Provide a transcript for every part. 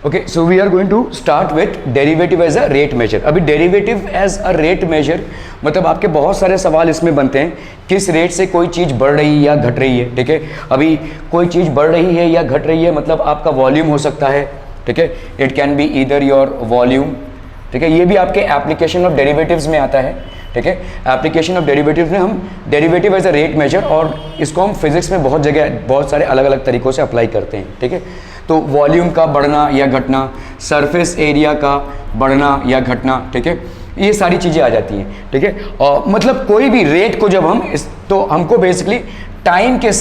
Okay, so we are going to start with derivative as a rate measure. अभी derivative as a rate measure मतलब आपके बहुत सारे सवाल इसमें बनते हैं, किस रेट से कोई चीज़ बढ़ रही है या घट रही है। ठीक है, अभी कोई चीज़ बढ़ रही है या घट रही है मतलब आपका वॉल्यूम हो सकता है। ठीक है, it can be either your volume. ठीक है, ये भी आपके एप्लीकेशन ऑफ डेरिवेटिव्स में आता है। ठीक है, एप्लीकेशन ऑफ डेरिवेटिव्स में हम derivative as a rate measure, और इसको हम फिजिक्स में बहुत जगह बहुत सारे अलग अलग तरीक़ों से अप्लाई करते हैं। ठीक है, तो वॉल्यूम का बढ़ना या घटना, सरफेस एरिया का बढ़ना या घटना, ठीक है, ये सारी चीज़ें आ जाती हैं। ठीक है, और मतलब कोई भी रेट को जब हम तो हमको बेसिकली टाइम के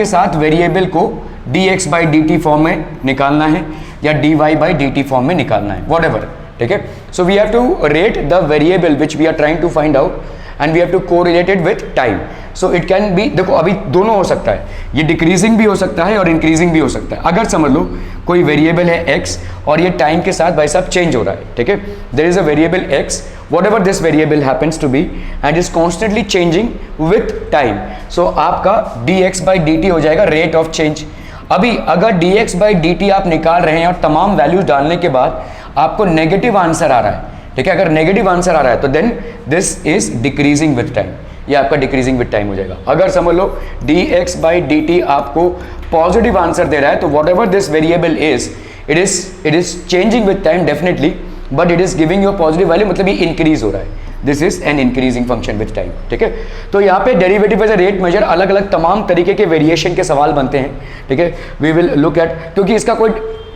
साथ वेरिएबल को dx/dt फॉर्म में निकालना है या dy/dt फॉर्म में निकालना है, वॉट एवर। ठीक है, so we have to rate the variable which we are trying to find out and we have to correlated with time. So it can be, देखो अभी दोनों हो सकता है, ये डिक्रीजिंग भी हो सकता है और इंक्रीजिंग भी हो सकता है। अगर समझ लो कोई वेरिएबल है x और ये टाइम के साथ भाई साहब चेंज हो रहा है। ठीक है, there is a variable x, whatever this variable happens to be and is constantly changing with time, so आपका dx/dt हो जाएगा रेट ऑफ चेंज। अभी अगर dx/dt आप निकाल रहे हैं और तमाम वैल्यूज डालने के बाद आपको नेगेटिव आंसर आ रहा है, ठीक है, अगर नेगेटिव आंसर आ रहा है तो then this is decreasing with time, ये आपका डिक्रीजिंग विथ टाइम हो जाएगा। अगर समझ लो dx/dt आपको पॉजिटिव आंसर दे रहा है तो whatever this variable is, it is changing with time definitely, but it is giving your positive value, मतलब ये इंक्रीज हो रहा है, this is an increasing function with time. ठीक है, तो यहाँ पे derivative as a rate measure अलग अलग तमाम तरीके के वेरिएशन के सवाल बनते हैं। ठीक है, वी विल लुक एट, क्योंकि इसका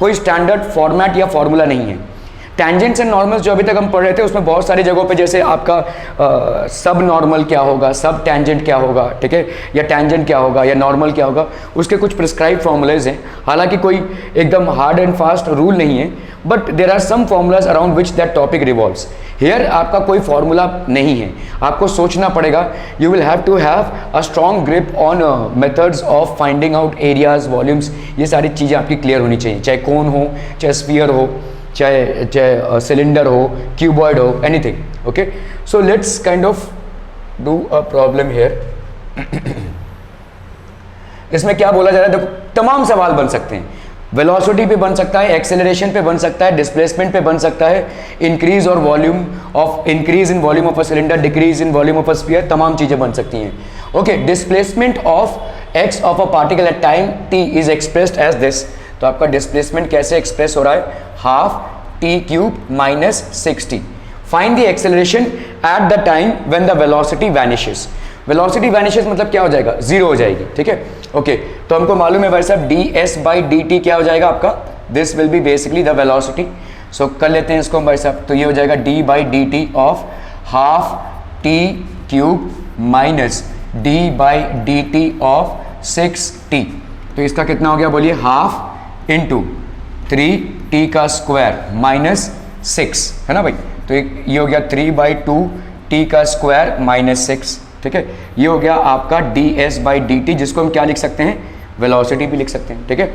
कोई स्टैंडर्ड फॉर्मेट या फॉर्मूला नहीं है। टेंजेंट्स एंड नॉर्मल्स जो अभी तक हम पढ़ रहे थे उसमें बहुत सारी जगहों पे जैसे आपका सब नॉर्मल क्या होगा, सब टेंजेंट क्या होगा, ठीक है, या टेंजेंट क्या होगा या नॉर्मल क्या होगा, उसके कुछ प्रिस्क्राइब फॉर्मूलेज हैं। हालांकि कोई एकदम हार्ड एंड फास्ट रूल नहीं है, but there are some formulas around which that topic revolves. Here आपका कोई फॉर्मूला नहीं है, आपको सोचना पड़ेगा। You will have to have a strong grip on methods of finding out areas, volumes, ये सारी चीज़ें आपकी क्लियर होनी चाहिए, चाहे कोन हो, चाहे स्फीयर हो, चाहे सिलेंडर हो, क्यूबॉइड हो, anything. Okay, so let's kind of do a problem here. इसमें क्या बोला जा रहा है, देखो तमाम सवाल बन सकते हैं, वेलोसिटी पे बन सकता है, एक्सेलरेशन पे बन सकता है, डिस्प्लेसमेंट पे बन सकता है, इंक्रीज और volume of, increase in volume of a cylinder, decrease in volume of a sphere, तमाम चीजें बन सकती हैं। Okay, displacement of x of a particle at time t is expressed as this. तो आपका डिस्प्लेसमेंट कैसे एक्सप्रेस हो रहा है, half t³ minus 6t। Find the acceleration at the time when the velocity vanishes. Velocity vanishes मतलब क्या हो जाएगा, जीरो हो जाएगी। ठीक है, ओके, तो हमको मालूम है भाई साहब ds/dt क्या हो जाएगा आपका, this will be basically the velocity. So कर लेते हैं इसको भाई साहब, तो ये हो जाएगा d/dt of half t³ minus d/dt of 6t। तो इसका कितना हो गया बोलिए, हाफ इंटू 3t का स्क्वायर माइनस 6, है ना भाई। तो ये हो गया 3/2t का स्क्वायर माइनस 6। ठीक है, ये हो गया आपका ds/dt, जिसको हम क्या लिख सकते हैं, वेलोसिटी भी लिख सकते हैं। ठीक है,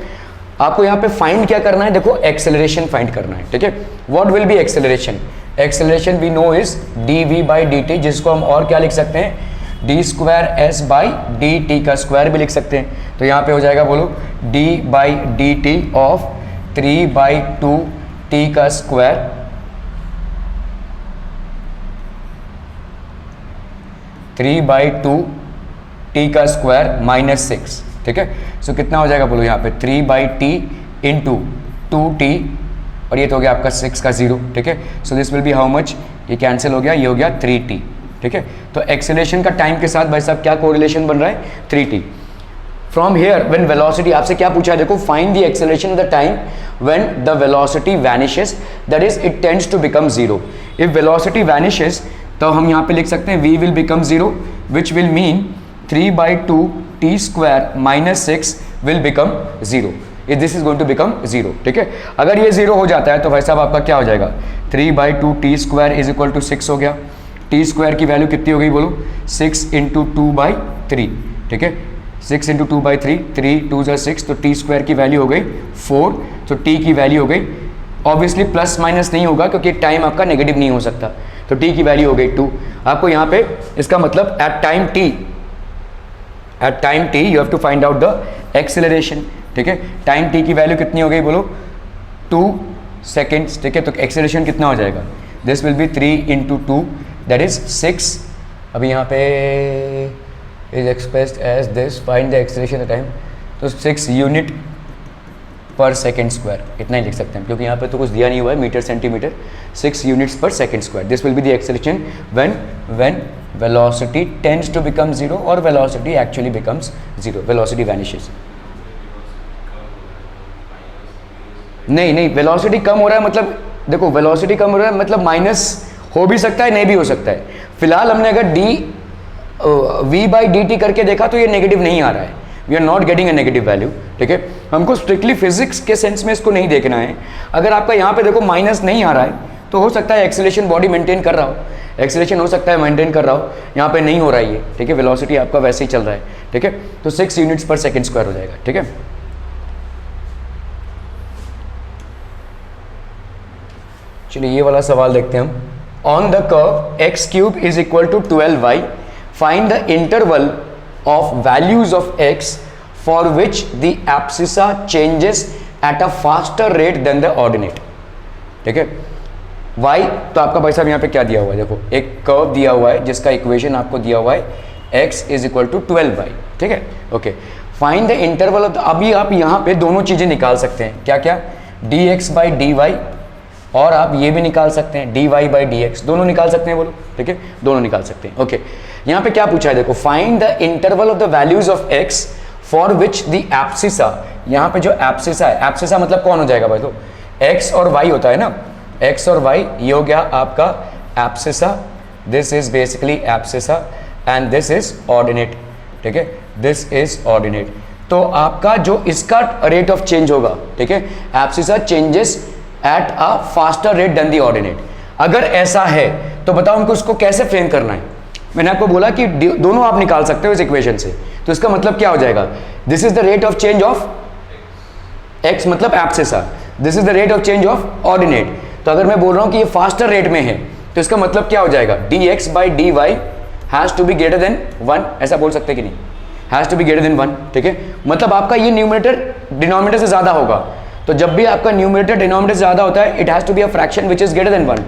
आपको यहाँ पे फाइंड क्या करना है, देखो एक्सेलरेशन फाइंड करना है। ठीक है, what will be acceleration, acceleration we know is dv/dt, जिसको हम और क्या लिख सकते हैं, d²s/dt का स्क्वायर भी लिख सकते हैं। तो यहाँ पे हो जाएगा बोलो d/dt ऑफ 3/2t का स्क्वायर, 3/2t का स्क्वायर माइनस 6। ठीक है, सो कितना हो जाएगा बोलो यहाँ पे 3/t इंटू 2t, और ये तो हो गया आपका 6 का 0। ठीक है, so this will be how much, ये कैंसिल हो गया, ये हो गया 3t। ठीक है, तो एक्सेलरेशन का टाइम के साथ भाई साहब क्या कोरिलेशन बन रहा है, 3t। From here when velocity, आपसे क्या पूछा है, देखो find the acceleration of the time when the velocity vanishes, that is it tends to become 0। If velocity vanishes तो हम यहाँ पे लिख सकते हैं v will become 0, which will mean 3/2t square minus 6 will become 0, if this is going to become 0। ठीक है, अगर ये 0 हो जाता है तो भाई साहब आपका क्या हो जाएगा, 3/2t square is equal to 6 हो गया। t स्क्वायर की वैल्यू कितनी हो गई बोलो, 6 इंटू 2/3। ठीक है, 6 इंटू 2/3, 3 2 ज़ा 6, तो t स्क्वायर की वैल्यू हो गई 4। तो t की वैल्यू हो गई, ऑब्वियसली प्लस माइनस नहीं होगा क्योंकि टाइम आपका नेगेटिव नहीं हो सकता, तो t की वैल्यू हो गई 2। आपको यहाँ पे इसका मतलब at time t you have to find out the acceleration. ठीक है, टाइम t की वैल्यू कितनी हो गई बोलो, सेकेंड्स, ठीक है। तो एक्सेलरेशन कितना हो जाएगा, this will be 3 × 2 that is 6। अभी यहाँ पे is expressed as this, find the acceleration time, तो 6 यूनिट पर सेकेंड स्क्वायर, इतना ही लिख सकते हैं क्योंकि यहाँ पे तो कुछ दिया नहीं हुआ है metre centimetre. 6 units per second square, this will be the acceleration when velocity tends to become 0 और velocity actually becomes 0, velocity vanishes. नहीं, वेलोसिटी कम हो रहा है मतलब, देखो वेलोसिटी कम हो रहा है मतलब माइनस हो भी सकता है, नहीं भी हो सकता है। फिलहाल हमने अगर v/dt करके देखा तो ये नेगेटिव नहीं आ रहा है, we are not getting a negative value, ठीक है। हमको स्ट्रिक्टली फिजिक्स के सेंस में इसको नहीं देखना है। अगर आपका यहाँ पे देखो माइनस नहीं आ रहा है तो हो सकता है एक्सेलरेशन बॉडी मेंटेन कर रहा हो, एक्सेलरेशन हो सकता है मेंटेन कर रहा हो, यहाँ पे नहीं हो रहा है ये, ठीक है। वेलोसिटी आपका वैसे ही चल रहा है, ठीक है। तो 6 यूनिट्स पर सेकेंड स्क्वायर हो जाएगा, ठीक है। चलिए ये वाला सवाल देखते हैं हम। On the curve x³ is equal to 12y, find the interval of values of x for which the abscissa changes at a faster rate than the ordinate, ठीक है। y तो आपका भाई साहब यहाँ पे क्या दिया हुआ है, देखो एक कर्व दिया हुआ है जिसका इक्वेशन आपको दिया हुआ है x is equal to 12y, ठीक है। Okay, find the interval of, अभी आप यहाँ पे दोनों चीजें निकाल सकते हैं, क्या क्या, dx/dy, और आप ये भी निकाल सकते हैं dy/dx, दोनों निकाल सकते हैं, बोलो, ठीक है, दोनों निकाल सकते हैं। ओके, यहाँ पे क्या पूछा है, देखो find the interval of the values of x for which the abscissa, यहाँ पे जो एब्सिसा है, एब्सिसा मतलब कौन हो जाएगा भाई, तो x और y होता है ना, x और y, ये हो गया आपका abscissa, this is basically abscissa and this is ordinate, ठीक है, दिस इज ऑर्डिनेट। तो आपका जो इसका रेट ऑफ चेंज होगा, ठीक है, abscissa changes at a faster rate than the ordinate. अगर ऐसा है तो बताओ हमको उसको कैसे फ्रेम करना है। मैंने आपको बोला कि दोनों आप निकाल सकते हो इस इक्वेशन से, तो इसका मतलब क्या हो जाएगा, this is the rate of change of x मतलब abscissa, this is the rate of change of ordinate. तो अगर मैं बोल रहा हूं कि ये फास्टर रेट में है तो इसका मतलब क्या हो जाएगा, dx/dy has to be greater than 1, ऐसा बोल सकते कि नहीं, has to be greater than 1, ठीक है। मतलब आपका ये न्यूमरेटर डिनोमिनेटर से ज्यादा होगा, तो जब भी आपका न्यूमरेटर डिनोमिनेटर से ज्यादा होता है, it has to be a fraction which is greater than 1।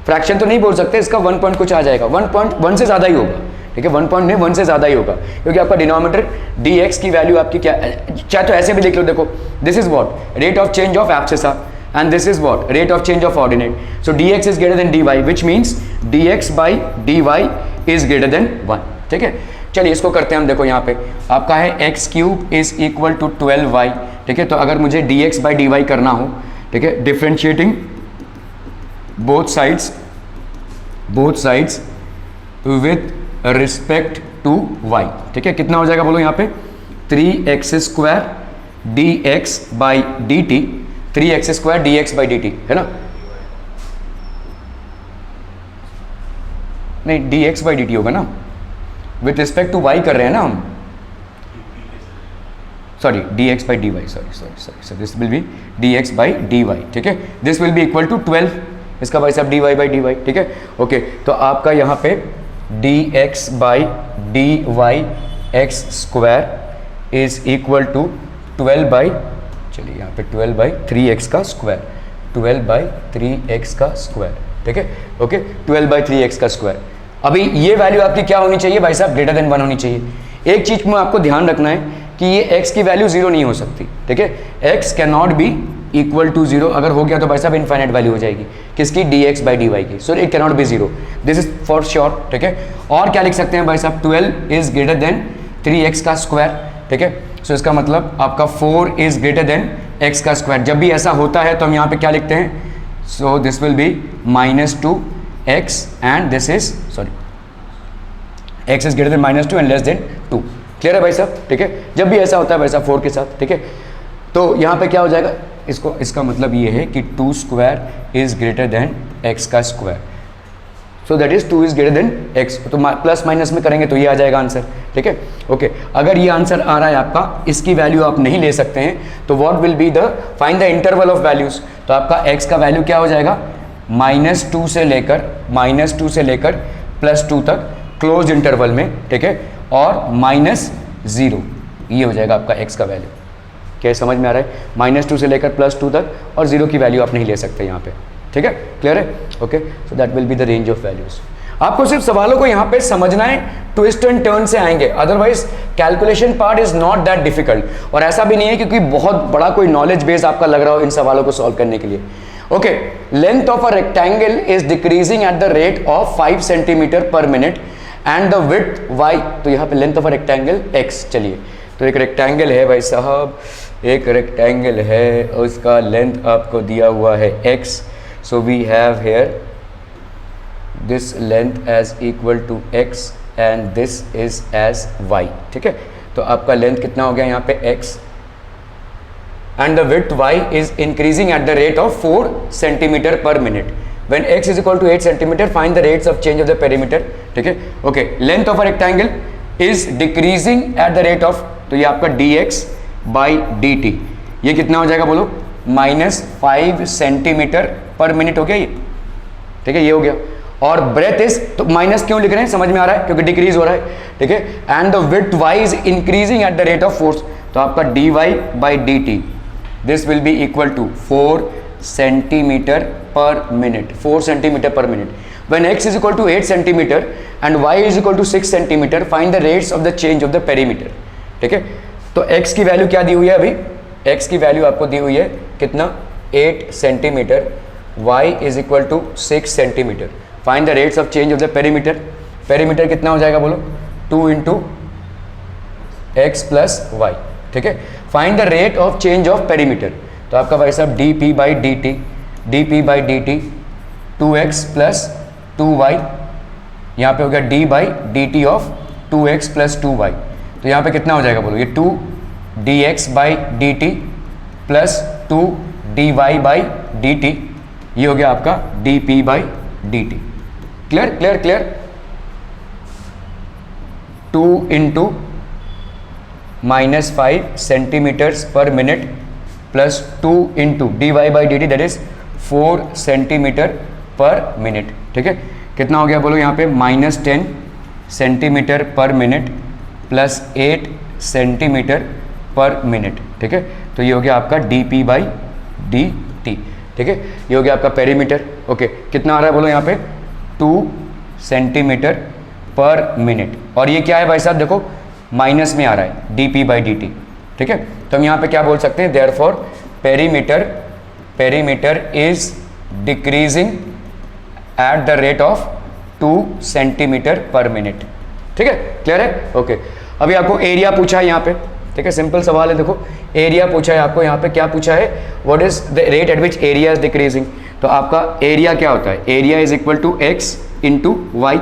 Fraction तो नहीं बोल सकते, इसका 1 पॉइंट कुछ आ जाएगा, 1.1 से ज्यादा ही होगा, ठीक है, 1 पॉइंट नहीं 1 से ज्यादा ही होगा, क्योंकि आपका डिनोमिनेटर dx की वैल्यू आपकी क्या, चाहे तो ऐसे भी लिख लो, देखो this is what rate of change of abscissa and this is what rate of change of ordinate, so dx is greater than dy which means dx/dy is greater than 1, ठीक है। चलिए इसको करते हैं हम, देखो यहाँ पे आपका है x³ is equal to 12y, ठीक है। तो अगर मुझे dx/dy करना हो, ठीक है, differentiating both sides with respect to y, ठीक है, कितना हो जाएगा बोलो यहाँ पे, 3x² dx/dt, 3x² dx/dt है ना, नहीं dx/dt होगा ना, विथ रिस्पेक्ट टू y कर रहे हैं ना हम, sorry dx/dy, sorry this will be dx/dy, ठीक है, this will be equal to 12, इसका भाई साहब dy/dy, ठीक है। ओके, तो आपका यहाँ पे dx/dy x² is equal to 12 चलिए यहाँ पे 12/3x का स्क्वायर, 12/3x का स्क्वायर, ठीक है। ओके, 12/3x का स्क्वायर। अभी ये वैल्यू आपकी क्या होनी चाहिए भाई साहब, ग्रेटर देन 1 होनी चाहिए। एक चीज में आपको ध्यान रखना है कि ये x की वैल्यू 0 नहीं हो सकती, ठीक है, x can not be equal to 0, अगर हो गया तो भाई साहब इनफाइनाइट वैल्यू हो जाएगी, किसकी, dx/dy की, सो it can not B 0, this is for sure, ठीक है। और क्या लिख सकते हैं भाई साहब, 12 इज ग्रेटर देन 3x का स्क्वायर, ठीक है। सो इसका मतलब आपका 4 इज ग्रेटर देन x का स्क्वायर। जब भी ऐसा होता है तो हम यहाँ पे क्या लिखते हैं, so this will B -2x and this is x is greater then -2 and less than 2, clear है भाई साहब, ठीक है। जब भी ऐसा होता है भाई साहब 4 के साथ, ठीक है, तो यहाँ पे क्या हो जाएगा, इसका मतलब ये है कि 2² इज ग्रेटर देन x का square, so that is 2 is greater then x, तो प्लस माइनस में करेंगे तो ये आ जाएगा आंसर, ठीक है। ओके, अगर ये आंसर आ रहा है आपका, इसकी वैल्यू आप नहीं ले सकते हैं, तो what will be the, find the interval of values, तो आपका x का वैल्यू क्या हो जाएगा, -2 से लेकर +2 तक क्लोज इंटरवल में, ठीक है, और -0, ये हो जाएगा आपका x का वैल्यू, क्या समझ में आ रहा है? -2 से लेकर +2 तक, और 0 की वैल्यू आप नहीं ले सकते यहाँ पे, ठीक है, क्लियर है? Okay, so that will be the range of values. आपको सिर्फ सवालों को यहाँ पे समझना है, ट्विस्ट एंड टर्न से आएंगे, otherwise calculation part is not that difficult. और ऐसा भी नहीं है क्योंकि बहुत बड़ा कोई नॉलेज बेस आपका लग रहा हो इन सवालों को सॉल्व करने के लिए। Okay, length of a rectangle is decreasing at the rate of 5 centimetre per minute and the width y, तो यहाँ पे length of a rectangle x। चलिए, तो एक रेक्टेंगल है भाई साहब, एक रेक्टेंगल है, उसका लेंथ आपको दिया हुआ है x, so we have here this length as equal to x and this is as y, ठीक है। तो आपका लेंथ कितना हो गया यहाँ पे x and the width y is increasing at the rate of 4 centimeter per minute when x is equal to 8 centimeter, find the rates of change of the perimeter, ठीक है। Okay, length of a rectangle is decreasing at the rate of, तो ये आपका dx by dt, ये कितना हो जाएगा बोलो? -5 सेंटीमीटर पर मिनट हो गया ये, ठीक है, ये हो गया। और ब्रेथ इज, तो माइनस क्यों लिख रहे हैं समझ में आ रहा है? क्योंकि डिक्रीज हो रहा है, ठीक है। And the width y is increasing at the rate of force, तो आपका dy by dt this will be equal to 4 centimetre per minute, 4 centimetre per minute. When x is equal to 8 centimetre and y is equal to 6 centimetre, find the rates of the change of the perimeter, ठीक है। तो x की value क्या दी हुई है? अभी x की वैल्यू आपको दी हुई है कितना? 8 centimetre, y is equal to 6 centimetre. Find the rates of change of the perimeter, perimeter कितना हो जाएगा बोलो? 2 इंटू एक्स प्लस वाई, ठीक है। Find the rate of change of perimeter, तो आपका भाई साहब D P by D t, D P by D T 2x plus 2y, यहाँ पे हो गया d by D T of 2x plus 2y, तो यहाँ पे कितना हो जाएगा बोलो? ये 2 dx by D t plus 2 dy by D t, ये हो गया आपका dp by D t. Clear clear clear? 2 into -5 centimetres per minute plus 2 into d y by D T, that is 4 centimetre per minute, ठीक है। कितना हो गया बोलो यहाँ पे? -10 centimetre per minute plus 8 centimetre per minute, ठीक है। तो ये हो गया आपका D P by D t, ठीक है। ये हो गया आपका पेरीमीटर। ओके, कितना आ रहा है बोलो यहाँ पे? 2 सेंटीमीटर पर मिनट, और ये क्या है भाई साहब? देखो माइनस में आ रहा है, D P by D t, ठीक है। तो हम यहाँ पे क्या बोल सकते हैं? Therefore perimeter is decreasing at the rate of 2 centimetre per minute, ठीक है। क्लियर है? ओके, अभी आपको एरिया पूछा है यहाँ पे, ठीक है, सिंपल सवाल है। देखो एरिया पूछा है आपको, यहाँ पे क्या पूछा है? What is the rate at which area is decreasing, तो आपका एरिया क्या होता है? Area is equal to x into y,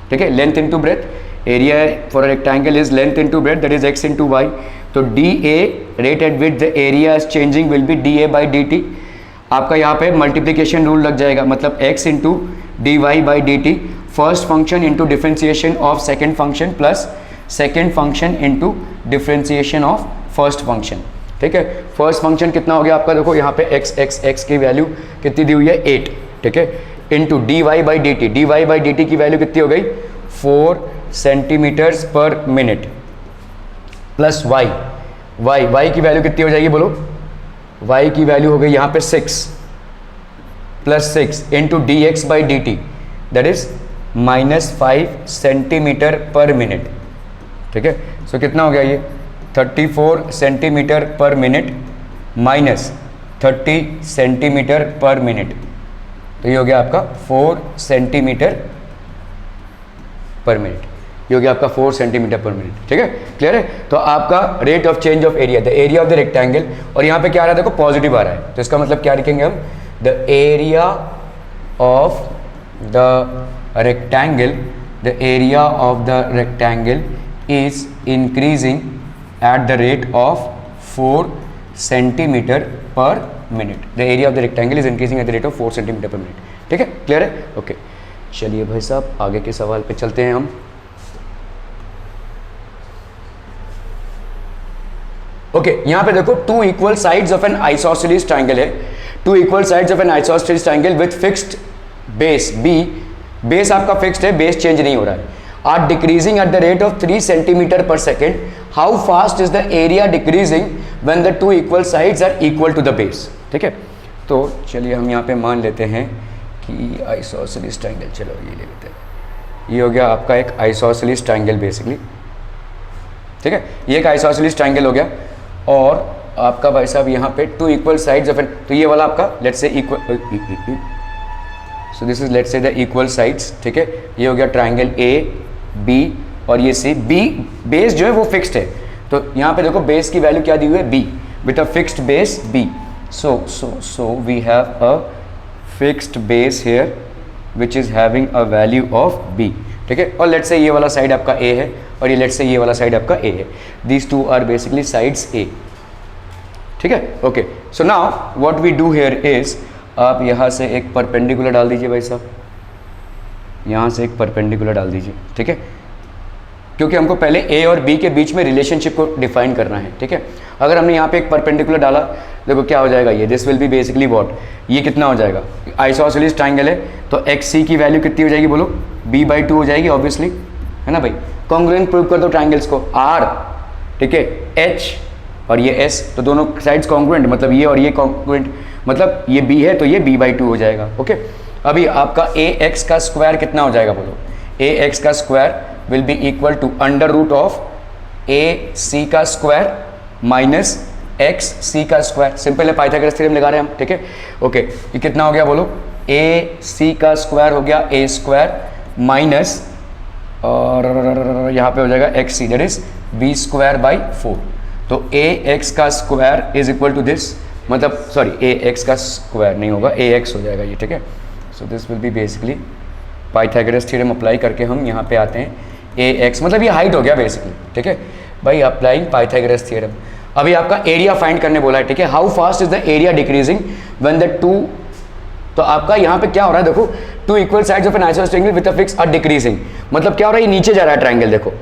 ठीक है, length into breadth. Area for a rectangle is length into breadth, that is x into y. तो d a rate at which the area is changing will be D A by D t. आपका यहाँ पे multiplication rule लग जाएगा, मतलब x into d y by D t, first function into differentiation of second function plus second function into differentiation of first function, ठीक है। First function कितना हो गया आपका? देखो यहाँ पे x की वैल्यू कितनी दी हुई है? 8, ठीक है, into d y by D t, d y by D T की वैल्यू कितनी हो गई? 4 centimetres per minute plus y की वैल्यू कितनी हो जाएगी बोलो? y की वैल्यू हो गई यहाँ पे 6 plus 6 into d x by D T, that is -5 centimetre per minute, ठीक है। सो कितना हो गया ये? 34 centimetre per minute minus 30 centimetre per minute, तो ये हो गया आपका 4 सेंटीमीटर पर मिनट, ये हो गया आपका 4 सेंटीमीटर पर मिनट, ठीक है। क्लियर है? तो आपका rate of change of area, the area of the rectangle, और यहाँ पे क्या आ रहा है? देखो पॉजिटिव आ रहा है, तो इसका मतलब क्या लिखेंगे हम? The area of the rectangle, the area of the rectangle is increasing at the rate of 4 centimeter per minute. The area of the rectangle is increasing at the rate of 4 centimeter per minute. ठीक है, clear है? Okay, चलिए भाई साहब आगे के सवाल पे चलते हैं हम। ओके, यहाँ पे देखो 2 equal sides of an isosceles triangle है, 2 equal sides of an isosceles triangle with fixed base B, base आपका फिक्स्ड है, बेस चेंज नहीं हो रहा है, are decreasing at the rate of 3 centimetre per second, how fast is the area decreasing when the two equal sides are equal to the base. ठीक है, तो चलिए हम यहाँ पे मान लेते हैं कि आइसोसेलेस ट्रायंगल, चलो ये ले लेते हैं। ये हो गया आपका एक आइसोसेलेस ट्रायंगल बेसिकली। ठीक है, ये एक आइसोसेलेस ट्रायंगल हो गया और आपका भाई साहब यहाँ पे two equal sides of n, तो ये वाला आपका let's say equal, so this is let's say the equal sides. ठीक है, ये हो गया ट्रायंगल ए बी और ये सी। बी बेस जो है वो फिक्स्ड है, तो यहाँ पे देखो बेस की वैल्यू क्या दी हुई है, B, with a fixed base B. So we have a fixed base here which is having a value of B. ठीक है, और लेट्स से ये वाला साइड आपका ए है और ये लेट्स से ये वाला साइड आपका ए है। These two are basically sides A. ठीक है, okay. So now what we do here is, आप यहाँ से एक परपेंडिकुलर डाल दीजिए भाई साहब, यहाँ से एक परपेंडिकुलर डाल दीजिए। ठीक है, क्योंकि हमको पहले ए और बी के बीच में रिलेशनशिप को डिफाइन करना है। ठीक है, अगर हमने यहाँ पे एक परपेंडिकुलर डाला, देखो क्या हो जाएगा, ये this will be basically what, ये कितना हो जाएगा, आइसोसेलेस ट्रायंगल है तो एक्स सी की वैल्यू कितनी हो जाएगी बोलो, b/2 हो जाएगी ऑब्वियसली, है ना भाई। कॉन्ग्रुएंट प्रूव कर दो ट्रायंगल्स को, आर, ठीक है, एच और ये एस, तो दोनों साइड्स कॉन्ग्रुएंट, मतलब ये और ये कॉन्ग्रुएंट, मतलब ये बी है तो ये b/2 हो जाएगा। ओके, अभी आपका ए एक्स का स्क्वायर कितना हो जाएगा बोलो, ए एक्स का square will be equal to under root of a c का स्क्वायर माइनस एक्स सी का स्क्वायर। सिंपल है, पाइथागोरस थ्योरम लगा रहे हैं हम। ठीक है, ओके, ये कितना हो गया बोलो, ए सी का स्क्वायर हो गया ए स्क्वायर माइनस और यहाँ पे हो जाएगा X C, that is B square by 4। तो ए एक्स का square is equal to this, मतलब सॉरी ए एक्स का स्क्वायर नहीं होगा, ए एक्स हो जाएगा ये। ठीक है, so this will be basically Pythagoras theorem apply करके हम यहाँ पे आते हैं, ए एक्स मतलब ये हाइट हो गया बेसिकली। ठीक है भाई, अप्लाइंग पाइथागोरस थ्योरम। अभी आपका एरिया फाइंड करने बोला है। ठीक है, how fast is the area decreasing when the two, तो आपका यहाँ पे क्या हो रहा है देखो, two equal sides of an isosceles triangle with a fix are decreasing, मतलब क्या हो रहा है, ये नीचे जा रहा है ट्रायंगल, देखो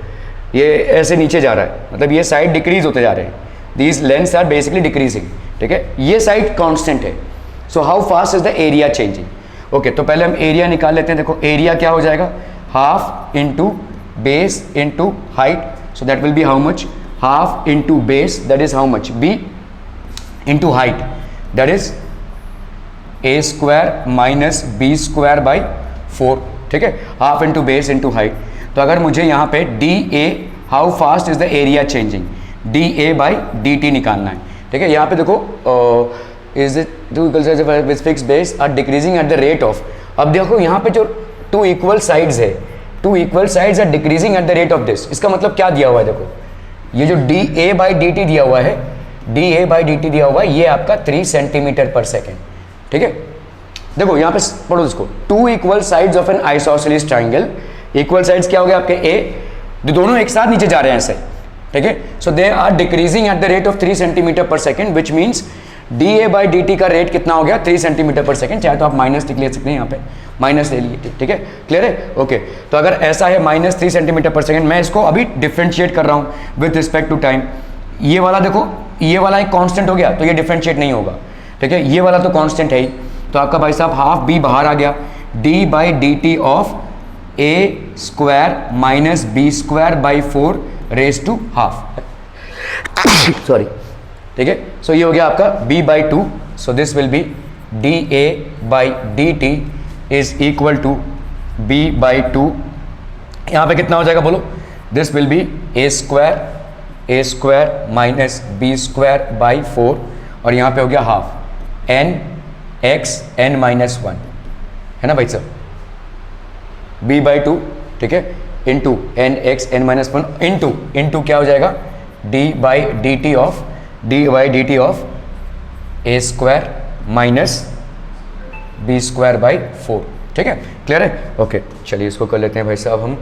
ये ऐसे नीचे जा रहा है, मतलब ये साइड डिक्रीज होते जा रहे हैं, these lengths are basically decreasing. ठीक है, ये साइड कांस्टेंट है। So how fast is the area changing. Okay, तो पहले हम एरिया निकाल लेते हैं। देखो एरिया क्या हो जाएगा, half into base into height, so that will be how much, half into base that is how much, B into height that is A square minus B square by 4। ठीक है, half into base into height. तो अगर मुझे यहाँ पे D A, how fast is the area changing, D A by D T निकालना है। ठीक है, यहाँ पे देखो is it two equal sides with fixed base are decreasing at the rate of, अब देखो यहाँ पे जो टू इक्वल साइड्स है, two equal sides are decreasing at the rate of this, इसका मतलब क्या दिया हुआ है, देखो ये जो D A by D T दिया हुआ है, D A by D T दिया हुआ है, ये आपका 3 सेंटीमीटर पर सेकेंड। ठीक है, देखो यहाँ पे पढ़ो इसको, two equal sides of an isosceles triangle, equal sides क्या हो गया आपके ए, जो दोनों एक साथ नीचे जा रहे हैं ऐसे। ठीक है, so they are decreasing at the rate of 3 centimetre per second, which means d A by D t का रेट कितना हो गया, 3 सेंटीमीटर पर सेकेंड। चाहे तो आप माइनस ले सकते हैं, यहाँ पे माइनस ले लिए। ठीक है, क्लियर है। ओके, तो अगर ऐसा है माइनस 3 सेंटीमीटर पर सेकेंड, मैं इसको अभी डिफ्रेंशिएट कर रहा हूँ विथ रिस्पेक्ट टू टाइम। ये वाला देखो, ये वाला एक कांस्टेंट हो गया तो ये डिफ्रेंशिएट नहीं होगा। ठीक है, ये वाला तो कांस्टेंट है ही, तो आपका भाई साहब हाफ बी बाहर आ गया, D by D T of A square minus B square by 4 raise to half, sorry. ठीक है, सो ये हो गया आपका b/2, so this will be D A by D T is equal to b/2। यहाँ पे कितना हो जाएगा बोलो, this will be A square minus B square by 4 और यहाँ पे हो गया half N X N minus 1, है ना भाई साहब, b/2। ठीक है, into N X N minus 1 into क्या हो जाएगा, D by D T of A square minus B square by 4। ठीक है, क्लियर है। ओके, चलिए इसको कर लेते हैं भाई साहब हम।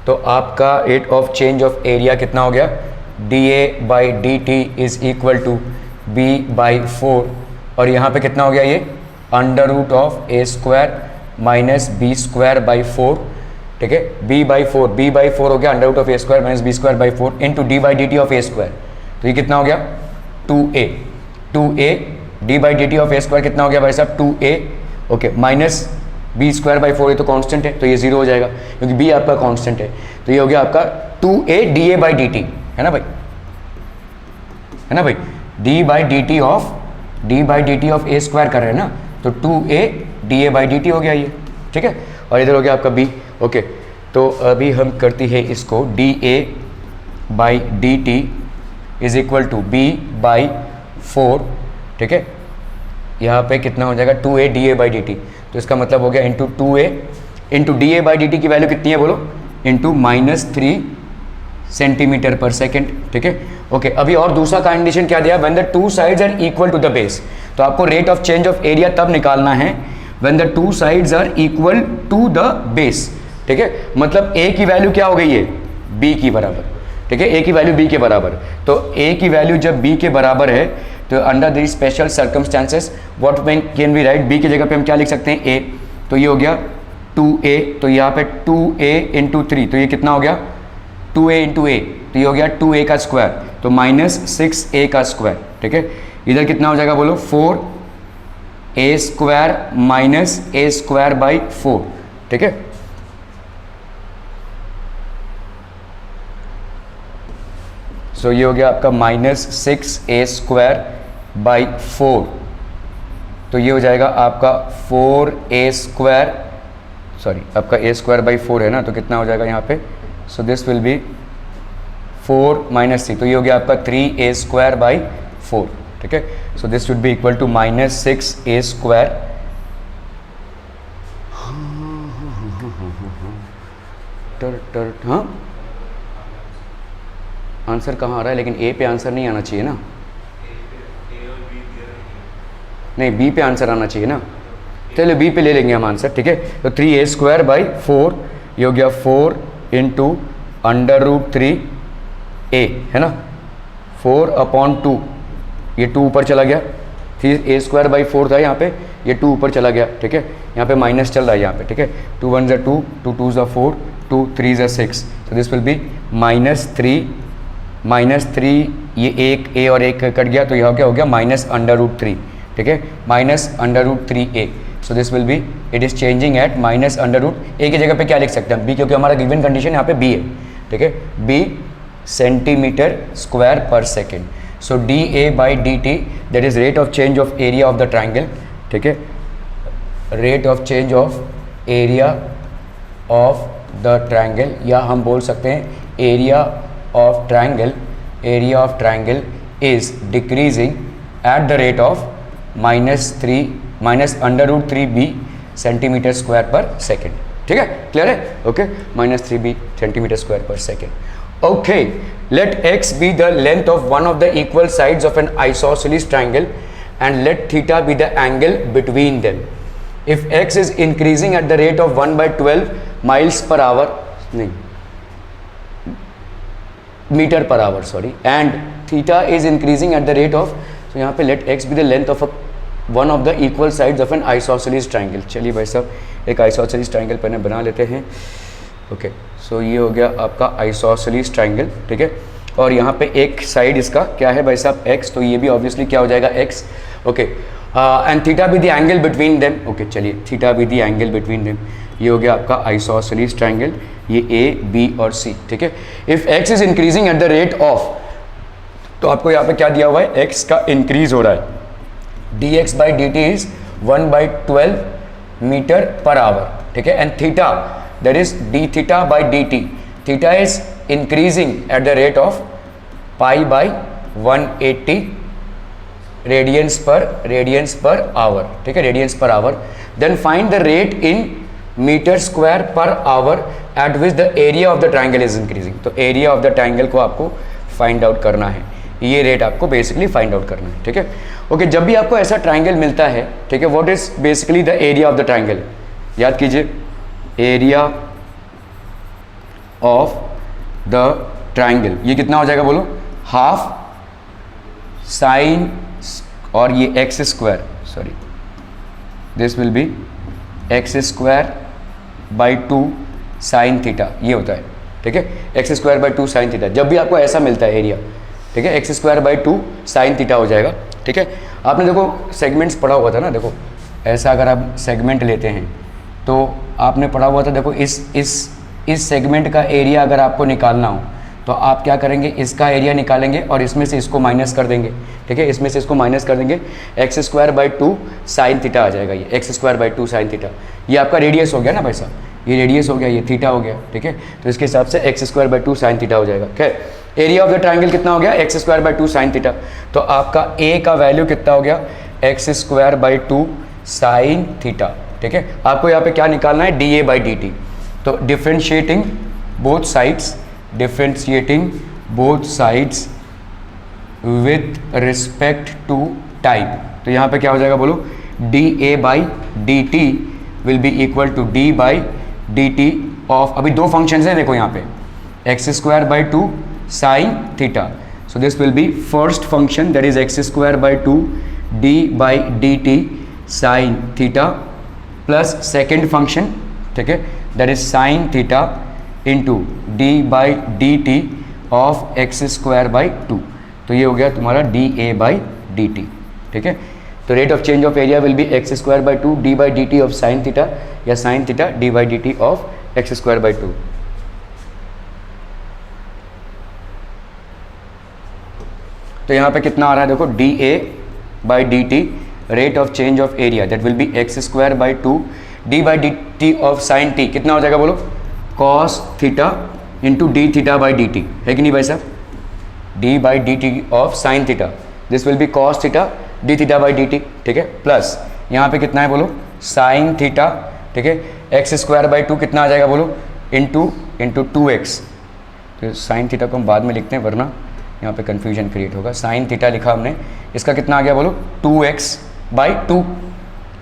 तो आपका rate of change of area कितना हो गया, D A by D T is equal to B by 4 और यहाँ पे कितना हो गया, ये under root of A square minus B square by 4। ठीक है, b/4 हो गया under root of A square minus B square by 4 into D by D T of A square, तो ये कितना हो गया 2a D by D T of A square कितना हो गया भाई साहब 2a। Okay, minus B square by 4, ये तो कांस्टेंट है तो ये 0 हो जाएगा क्योंकि b आपका कांस्टेंट है, तो ये हो गया आपका 2a D A by D t, है ना भाई। है ना भाई, D by D T of A square कर रहे हैं ना, तो 2a D A by D T हो गया ये, ठीक है। और इधर हो गया आपका b, ओके। तो अभी हम करती है इसको, D A by D T is equal to b by 4, ठीक है। यहाँ पे कितना हो जाएगा 2a D A by D T, तो इसका मतलब हो गया into 2a into D A by D T की वैल्यू कितनी है बोलो, इंटू -3 सेंटीमीटर पर सेकेंड, ठीक है, ओके। अभी और दूसरा कंडीशन क्या दिया, when the two sides are equal to the base, तो आपको rate of change of area तब निकालना है when the two sides are equal to the base, ठीक है। मतलब a की वैल्यू क्या हो गई है, b की बराबर, ठीक है, a की वैल्यू b के बराबर। तो a की वैल्यू जब b के बराबर है तो under the special circumstances what can we write, b की जगह पे हम क्या लिख सकते हैं, a, तो ये हो गया 2a, तो यहाँ पे 2a इंटू 3, तो ये कितना हो गया 2a इंटू a, तो ये हो गया 2a का स्क्वायर, तो -6a का स्क्वायर, ठीक है। इधर कितना हो जाएगा बोलो, 4a square minus a square by 4, ठीक है। सो ये हो गया आपका -6a स्क्वायर बाई 4, तो ये हो जाएगा आपका 4a स्क्वायर, सॉरी आपका a स्क्वायर बाई 4 है ना, तो कितना हो जाएगा यहाँ पे, सो दिस विल बी 4 माइनस 3, तो ये हो गया आपका 3a स्क्वायर बाई 4, ठीक है। So this should be equal to -6a square, हाँ आंसर कहाँ आ रहा है, लेकिन a पे आंसर नहीं आना चाहिए ना, नहीं b पे आंसर आना चाहिए ना, चलो b पे ले लेंगे हम आंसर, ठीक है। तो 3a स्क्वायर बाई 4, ये हो गया 4 इंटू √3a, है ना, 4/2, ये 2 ऊपर चला गया, फिर a स्क्वायर बाई 4 था यहाँ पे, ये 2 ऊपर चला गया, ठीक है। यहाँ पे माइनस चल रहा है यहाँ पे, ठीक है, 2 1 2, 2 2 4, 2 3 6, तो दिस विल बी -3, ये एक a और एक कट गया, तो यहाँ क्या हो गया -√3, ठीक है, -√3a, so this will be, it is changing at -√a की जगह पे क्या लिख सकते हैं, b, क्योंकि हमारा गिवन कंडीशन यहाँ पे b है, ठीक है, b centimetre square per second. So D A by D T that is rate of change of area of the triangle, ठीक है, rate of change of area of the triangle, या हम बोल सकते हैं area of triangle is decreasing at the rate of -√3b centimetre square per second, ठीक है, clear है, okay, -3b centimetre square per second, okay. Let x be the length of one of the equal sides of an isosceles triangle and let theta be the angle between them. If x is increasing at the rate of 1/12 miles per hour, नहीं, metre per hour, sorry, and theta is increasing at the rate of, so यहाँ पे let x be the length of one of the equal sides of an isosceles triangle. चलिए भाई साहब एक isosceles triangle पहले बना लेते हैं, ओके। सो ये हो गया आपका आइसोसेलेस ट्राइंगल, ठीक है, और यहाँ पे एक साइड इसका क्या है भाई साहब x, तो ये भी ऑब्वियसली क्या हो जाएगा x, okay, and theta be the angle between them, okay, चलिए theta be the angle between them, ये हो गया आपका आइसोसेलेस ट्राइंगल, ये a b और c, ठीक है। If x is increasing at the rate of, तो आपको यहाँ पे क्या दिया हुआ है, x का इंक्रीज हो रहा है, dx by D T is 1/12 metre per hour, ठीक है, and theta that is d theta by dt, theta is increasing at the rate of pi by 180 radians per hour, ठीक है, radians per hour, then find the rate in meter square per hour at which the area of the triangle is increasing, तो area of the triangle को आपको find out करना है, ये rate आपको basically find out करना है, ठीक है, ओके। जब भी आपको ऐसा ट्राइंगल मिलता है, ठीक है, what is basically the area of the triangle, याद कीजिए, एरिया ऑफ द ट्राइंगल, ये कितना हो जाएगा बोलो, हाफ साइन, और ये x square, sorry this will be x square by 2 sine theta, ये होता है, ठीक है, x square by 2 sine theta. जब भी आपको ऐसा मिलता है एरिया, ठीक है, x square by 2 sine theta हो जाएगा, ठीक है। आपने देखो सेगमेंट्स पढ़ा हुआ था ना, देखो ऐसा अगर आप सेगमेंट लेते हैं तो आपने पढ़ा हुआ था, देखो इस सेगमेंट का एरिया अगर आपको निकालना हो तो आप क्या करेंगे, इसका एरिया निकालेंगे और इसमें से इसको माइनस कर देंगे, ठीक है, इसमें से इसको माइनस कर देंगे, x square by 2 sine theta आ जाएगा, ये x square by 2 sine theta, ये आपका रेडियस हो गया ना भाई साहब, ये रेडियस हो गया, ये थीटा हो गया, ठीक है, तो इसके हिसाब से x square by 2 sine theta हो जाएगा। खैर एरिया ऑफ द ट्राइंगल कितना हो गया, x square by 2 sine theta, तो आपका ए का वैल्यू कितना हो गया, x square by 2 sine theta, ठीक है। आपको यहाँ पे क्या निकालना है, D A by D T, तो differentiating both sides, differentiating both sides with respect to time, तो यहाँ पे क्या हो जाएगा बोलो, d A by D t will be equal to d by D T of, अभी दो फंक्शन है देखो यहाँ पे, x square by 2 sine theta, so this will B first function that is x square by 2 d by D T sine theta plus second function, ठीक है, that is sine theta into D by D T of x square by 2, तो ये हो गया तुम्हारा D A by D t, ठीक है। तो rate of change of area will be x square by 2 d by D T of sine theta या sine theta d by D T of x square by 2। तो यहाँ पे कितना आ रहा है देखो, d A by D t rate of change of area that will be x square by 2 d by D T of sine t, कितना हो जाएगा बोलो, cos theta into d theta by D t, है कि नहीं भाई साहब, D by D T of sine theta, this will B cos theta d theta by D t, ठीक है, प्लस यहाँ पे कितना है बोलो, साइन थीटा, ठीक है, एक्स स्क्वायर बाई 2 कितना आ जाएगा बोलो, इंटू 2x, तो साइन थीटा को हम बाद में लिखते हैं वरना यहाँ पे कन्फ्यूजन क्रिएट होगा, साइन थीटा लिखा हमने, इसका कितना आ गया बोलो, 2x बाई 2,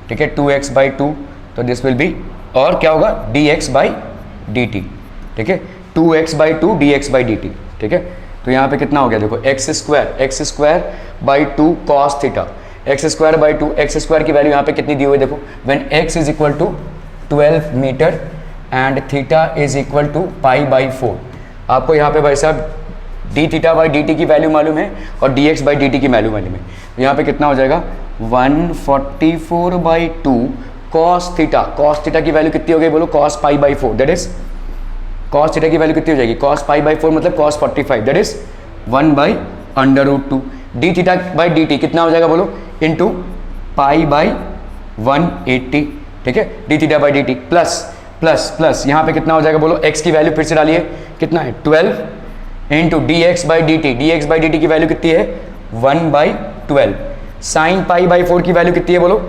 ठीक है, 2x बाई 2, तो दिस विल बी, और क्या होगा, dx बाई dt, ठीक है, 2x by 2 dx by dt, ठीक है। तो यहाँ पे कितना हो गया देखो, X square by 2 cos theta, X square by 2, X square की वैल्यू यहाँ पे कितनी दी हुई है देखो, when x is equal to 12 metre and theta is equal to pi by 4, आपको यहाँ पे भाई साहब D theta by D T की वैल्यू मालूम है और D x by D T की वैल्यू मालूम है, तो यहाँ पे कितना हो जाएगा 144 बाई 2 कॉस थीटा की वैल्यू कितनी हो गई बोलो, cos pi by 4, that is cos theta की वैल्यू कितनी हो जाएगी, कॉस पाई बाई 4 मतलब cos 45, that is 1 by under root 2, D theta by D T कितना हो जाएगा बोलो, इंटू पाई बाई 180, ठीक है, D theta by D t plus यहाँ पे कितना हो जाएगा बोलो, एक्स की वैल्यू फिर से डालिए, कितना है 12 into d x by D T की वैल्यू कितनी है 1 बाई 12, साइन पाई बाई 4 की वैल्यू कितनी है बोलो,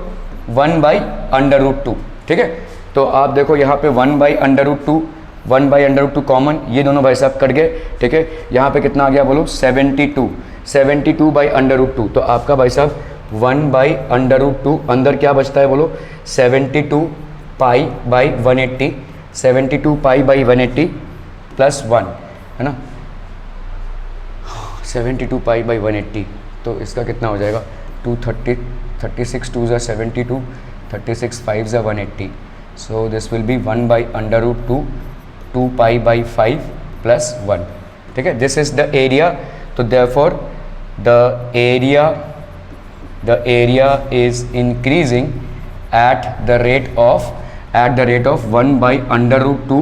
1 बाई अंडर रूट 2, ठीक है। तो आप देखो यहाँ पे 1 by under root 2, 1 by under root 2 common, ये दोनों भाई साहब कट गए, ठीक है, यहाँ पे कितना आ गया बोलो 72 बाई अंडर रूट 2, तो आपका भाई साहब 1 बाई अंडर रूट 2, अंदर क्या बचता है बोलो 72 pi by 180, 72 pi by 180 plus 1, है ना, 72 पाई बाई 180, तो इसका कितना हो जाएगा 230, 36 2 72, 36 5 180, so this will be 1 by under root 2 2 pi by 5 plus 1, ठीक है, दिस इज द एरिया, तो therefore the area is increasing at the rate of 1 by under root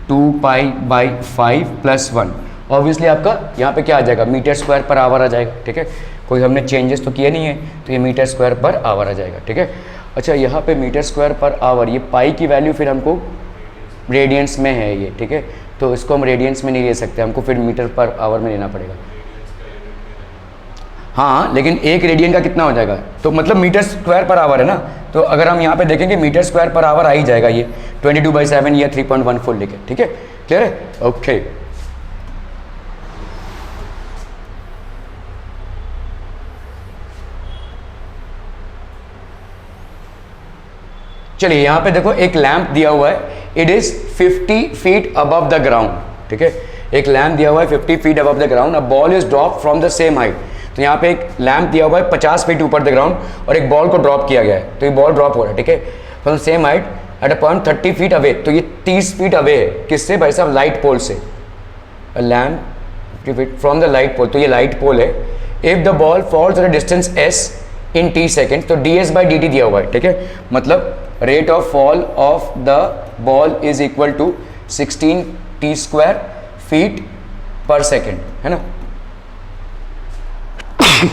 2 pi by 5 plus 1, obviously आपका यहाँ पे क्या आ जाएगा, मीटर स्क्वायर पर आवर आ जाएगा, ठीक है, कोई हमने चेंजेस तो किए नहीं है, तो ये मीटर स्क्वायर पर आवर आ जाएगा, ठीक है। अच्छा यहाँ पे मीटर स्क्वायर पर आवर, ये पाई की वैल्यू फिर हमको रेडियंस में है ये, ठीक है, तो इसको हम रेडियंस में नहीं ले सकते, हमको फिर मीटर पर आवर में लेना पड़ेगा, हाँ, लेकिन एक रेडियन का कितना हो जाएगा, तो मतलब मीटर स्क्वायर पर आवर है ना, तो अगर हम यहाँ पे देखेंगे मीटर स्क्वायर पर आवर आ ही जाएगा ये 22/7 या 3.14 लेके, ठीक है, क्लियर है, ओके। चलिए यहाँ पे देखो एक लैंप दिया हुआ है, it is 50 feet above the ground, ठीक है, एक लैंप दिया हुआ है 50 feet above the ground, a ball is drop from the same height, तो यहाँ पे एक लैंप दिया हुआ है 50 फीट ऊपर द ग्राउंड और एक बॉल को ड्रॉप किया गया है, तो ये बॉल ड्रॉप हो रहा है, ठीक है, from same height at a point 30 feet away, तो ये 30 फीट अवे है, किससे भाई साहब, लाइट पोल से, lamp 50 feet from the light pole, तो ये लाइट पोल है, if the ball falls at a distance s in t second, तो ds बाई dt दिया हुआ है, ठीक है, मतलब rate of fall of the ball is equal to 16 t square feet per second, है ना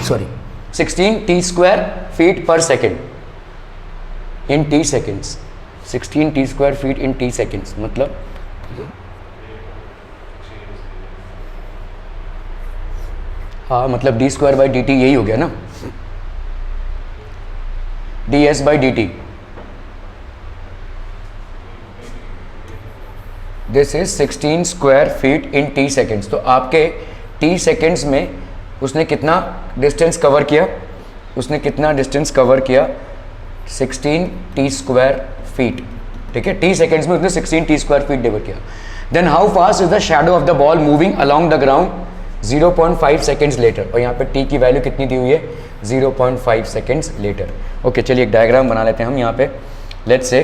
sorry 16 T square feet per second in T seconds, 16 T square feet in T seconds, मतलब हाँ मतलब D square by D T यही हो गया ना, D S by D T, this is 16 square feet in T seconds. तो आपके T seconds में उसने कितना डिस्टेंस कवर किया, उसने कितना डिस्टेंस कवर किया 16 टी स्क्वायर फीट, ठीक है, टी सेकेंड्स में उसने 16 टी स्क्वायर फीट डिवर किया। Then how fast is the shadow of the ball moving along the ground 0.5 seconds later, और यहाँ पे टी की वैल्यू कितनी दी हुई है 0.5 सेकेंड्स लेटर। ओके चलिए एक डायग्राम बना लेते हैं हम यहाँ पे, लेट्स से,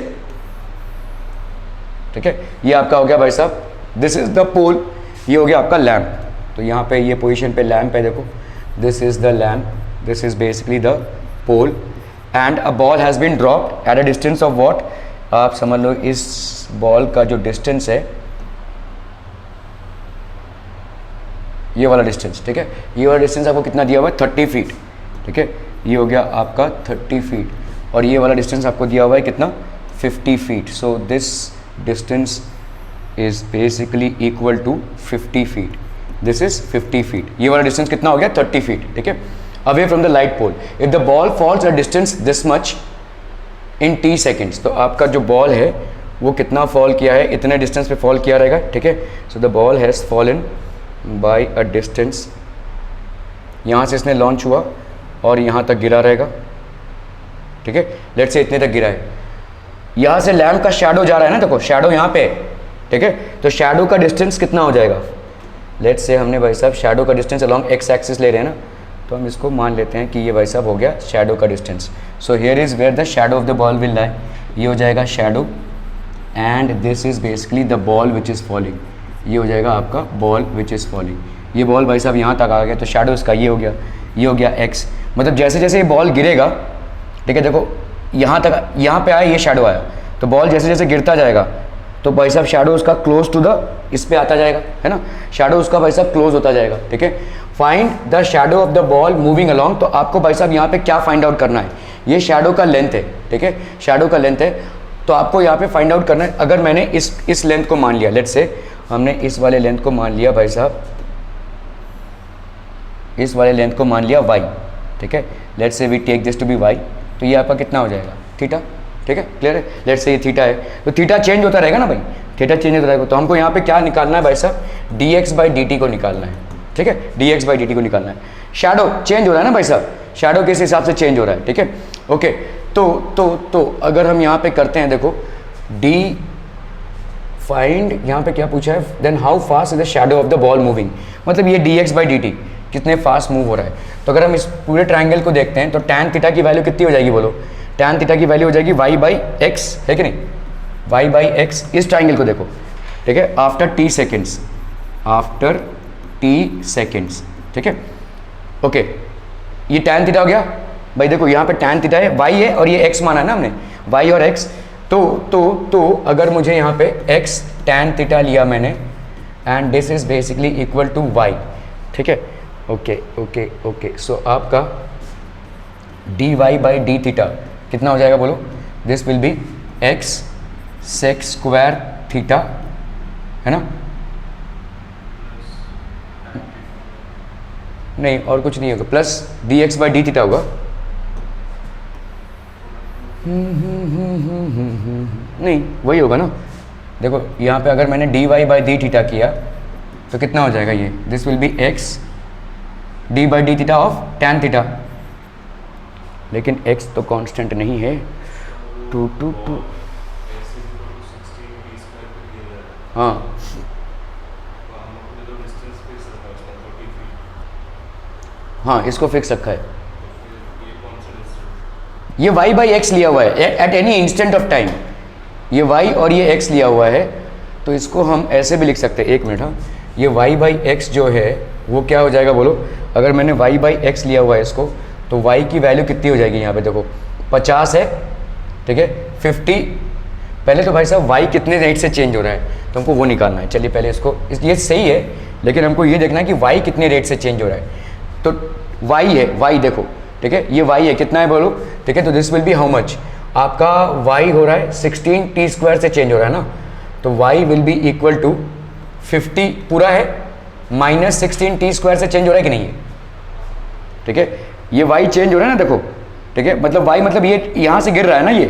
ठीक है, ये आपका हो गया भाई साहब, दिस इज द पोल, ये हो गया आपका लैम्प, तो यहाँ पे ये पोजीशन पे लैम्प है, देखो this is the lamp, this is basically the pole, and a ball has been dropped at a distance of what, आप समझ लो इस बॉल का जो डिस्टेंस है, ये वाला डिस्टेंस, ठीक है, ये वाला डिस्टेंस आपको कितना दिया हुआ है 30 फीट, ठीक है, ये हो गया आपका 30 फीट, और ये वाला डिस्टेंस आपको दिया हुआ है कितना 50 feet, so this distance is basically equal to 50 feet, this is 50 feet, ये वाला डिस्टेंस कितना हो गया 30 फीट, ठीक है, away from the light pole, if the ball falls a distance this much in T seconds, तो आपका जो बॉल है वो कितना फॉल किया है, इतने डिस्टेंस पे फॉल किया रहेगा, ठीक है, so the ball has fallen bye a distance, यहाँ से इसने लॉन्च हुआ और यहाँ तक गिरा रहेगा, ठीक है, लेट्स से इतने तक गिरा है, यहाँ से लैम्प का शैडो जा रहा है ना, देखो शैडो यहाँ पे, ठीक है, तो शैडो का डिस्टेंस कितना हो जाएगा, लेट्स से हमने भाई साहब शैडो का डिस्टेंस अलॉन्ग एक्स एक्सिस ले रहे हैं ना, तो हम इसको मान लेते हैं कि ये भाई साहब हो गया शैडो का distance, so here is where the shadow of the ball will lie, ये हो जाएगा shadow, and this is basically the ball which is falling, ये हो जाएगा आपका बॉल विच इज़ फॉलिंग, ये बॉल भाई साहब यहाँ तक आ गया, तो शैडो इसका ये हो गया, ये हो गया एक्स, मतलब जैसे जैसे ये बॉल गिरेगा, ठीक है, देखो यहाँ तक, यहाँ पे आया, ये शैडो आया, तो बॉल जैसे जैसे गिरता जाएगा तो भाई साहब शैडो उसका क्लोज टू द, इस पे आता जाएगा, है ना, शैडो उसका भाई साहब क्लोज होता जाएगा, ठीक है, find the shadow of the ball moving along, तो आपको भाई साहब यहाँ पे क्या फाइंड आउट करना है, ये शैडो का लेंथ है, ठीक है, शैडो का लेंथ है, तो आपको यहाँ पे फाइंड आउट करना है, अगर मैंने इस लेंथ को मान लिया, लेट्स से हमने इस वाले लेंथ को मान लिया भाई साहब, इस वाले लेंथ को मान लिया y, ठीक है, let's say we take this to be y, तो ये आपका कितना हो जाएगा थीटा, ठीक है, क्लियर है, लेट्स से ये थीटा है, तो थीटा चेंज होता रहेगा ना भाई, थीटा चेंज होता रहेगा, तो हमको यहाँ पे क्या निकालना है भाई साहब, dx बाई dt को निकालना है, ठीक है, dx बाई dt को निकालना है, शैडो चेंज हो रहा है ना भाई साहब, शैडो किस हिसाब से चेंज हो रहा है, ठीक है, ओके, तो अगर हम यहाँ पे करते हैं, देखो d फाइंड, यहाँ पे क्या पूछा है, then how fast is the shadow of the ball moving, मतलब ये dx बाई dt कितने फास्ट मूव हो रहा है, तो अगर हम इस पूरे ट्राइंगल को देखते हैं तो tan थीटा की वैल्यू कितनी हो जाएगी, बोलो, tan थीटा की वैल्यू हो जाएगी y बाई एक्स, है कि नहीं, y बाई एक्स, इस ट्राइंगल को देखो, ठीक है, after t seconds, after t seconds, ठीक है, ओके, ये tan थीटा हो गया भाई, देखो यहाँ पे tan थीटा है, y है और ये x माना है ना हमने, y और x, तो अगर मुझे यहाँ पे x tan थीटा लिया मैंने, and this is basically equal to y, ठीक है, ओके, सो आपका dy बाई डी थीटा कितना हो जाएगा, बोलो, this will be x sec square theta, है ना, नहीं और कुछ नहीं होगा, plus dx by D theta होगा, नहीं वही होगा ना, देखो यहाँ पे अगर मैंने dy बाई डी थीटा किया तो कितना हो जाएगा, ये this will be x d by D theta of tan theta, लेकिन x तो कांस्टेंट नहीं है, टू हाँ, हाँ इसको फिक्स रखा है, ये y बाई एक्स लिया हुआ है at any instant of time, ये y और ये x लिया हुआ है, तो इसको हम ऐसे भी लिख सकते हैं, एक मिनट, हाँ, ये y बाई एक्स जो है वो क्या हो जाएगा, बोलो, अगर मैंने y बाई एक्स लिया हुआ है इसको, तो y की वैल्यू कितनी हो जाएगी, यहाँ पे देखो 50 है, ठीक है, 50, पहले तो भाई साहब y कितने रेट से चेंज हो रहा है तो हमको वो निकालना है, चलिए पहले इसको, ये सही है, लेकिन हमको ये देखना है कि y कितने रेट से चेंज हो रहा है। तो y है, y देखो, ठीक है, ये y है, कितना है बोलो, ठीक है, तो this will be how much, आपका y हो रहा है 16t² से चेंज हो रहा है ना, तो y will be equal to 50 पूरा है माइनस 16t² से चेंज हो रहा है कि नहीं है, ठीक है, ये y चेंज हो रहा है ना, देखो, ठीक है, मतलब y मतलब ये यहाँ से गिर रहा है ना ये,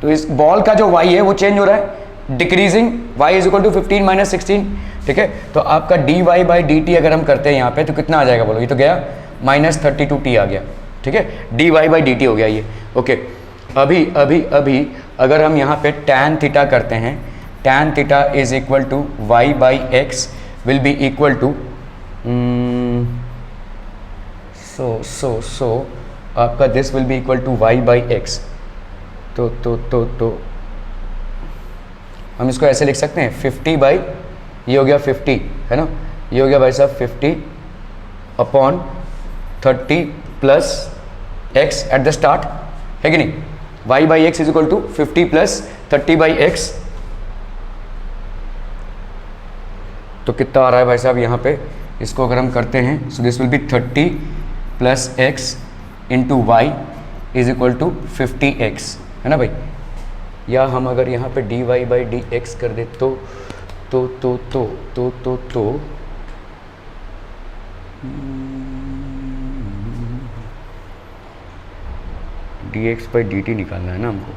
तो इस बॉल का जो y है वो चेंज हो रहा है, decreasing, y is equal to 15 minus 16, ठीक है, तो आपका dy/dt अगर हम करते हैं यहाँ पे तो कितना आ जाएगा बोलो, ये तो गया -32t आ गया, ठीक है, dy/dt हो गया ये, ओके। अभी अभी अभी अगर हम यहाँ पे tan थीटा करते हैं, tan theta is equal to y/x will be equal to so आपका this will be equal to y/x, तो हम इसको ऐसे लिख सकते हैं 50 ये हो गया 50 है ना, ये हो गया भाई साहब 50 upon 30 plus x at the start, है कि नहीं, y/x is equal to 50 plus 30/x, तो कितना आ रहा है भाई साहब यहाँ पे, इसको अगर हम करते हैं, so this will be 30 plus x into y is equal to 50x, है ना भाई, या हम अगर यहाँ पे dy/dx कर दे तो dx/dt निकालना है ना हमको,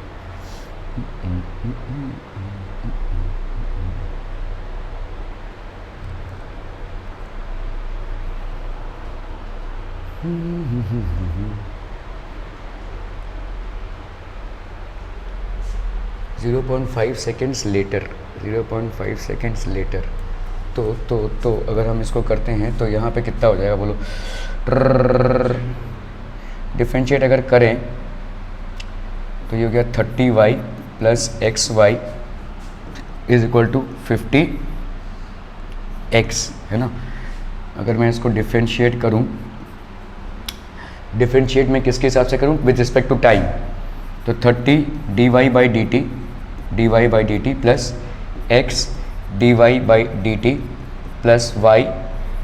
.5 सेकेंड्स लेटर, 0.5 सेकेंड्स लेटर, तो अगर हम इसको करते हैं तो यहाँ पे कितना हो जाएगा बोलो, डिफ्रेंशिएट अगर करें तो ये हो गया 30y plus xy is equal to 50x, है ना। अगर मैं इसको डिफ्रेंशिएट करूँ, डिफ्रेंशिएट में किसके हिसाब से करूँ, विद रिस्पेक्ट टू टाइम, तो 30 dy/dt plus x dy/dt plus y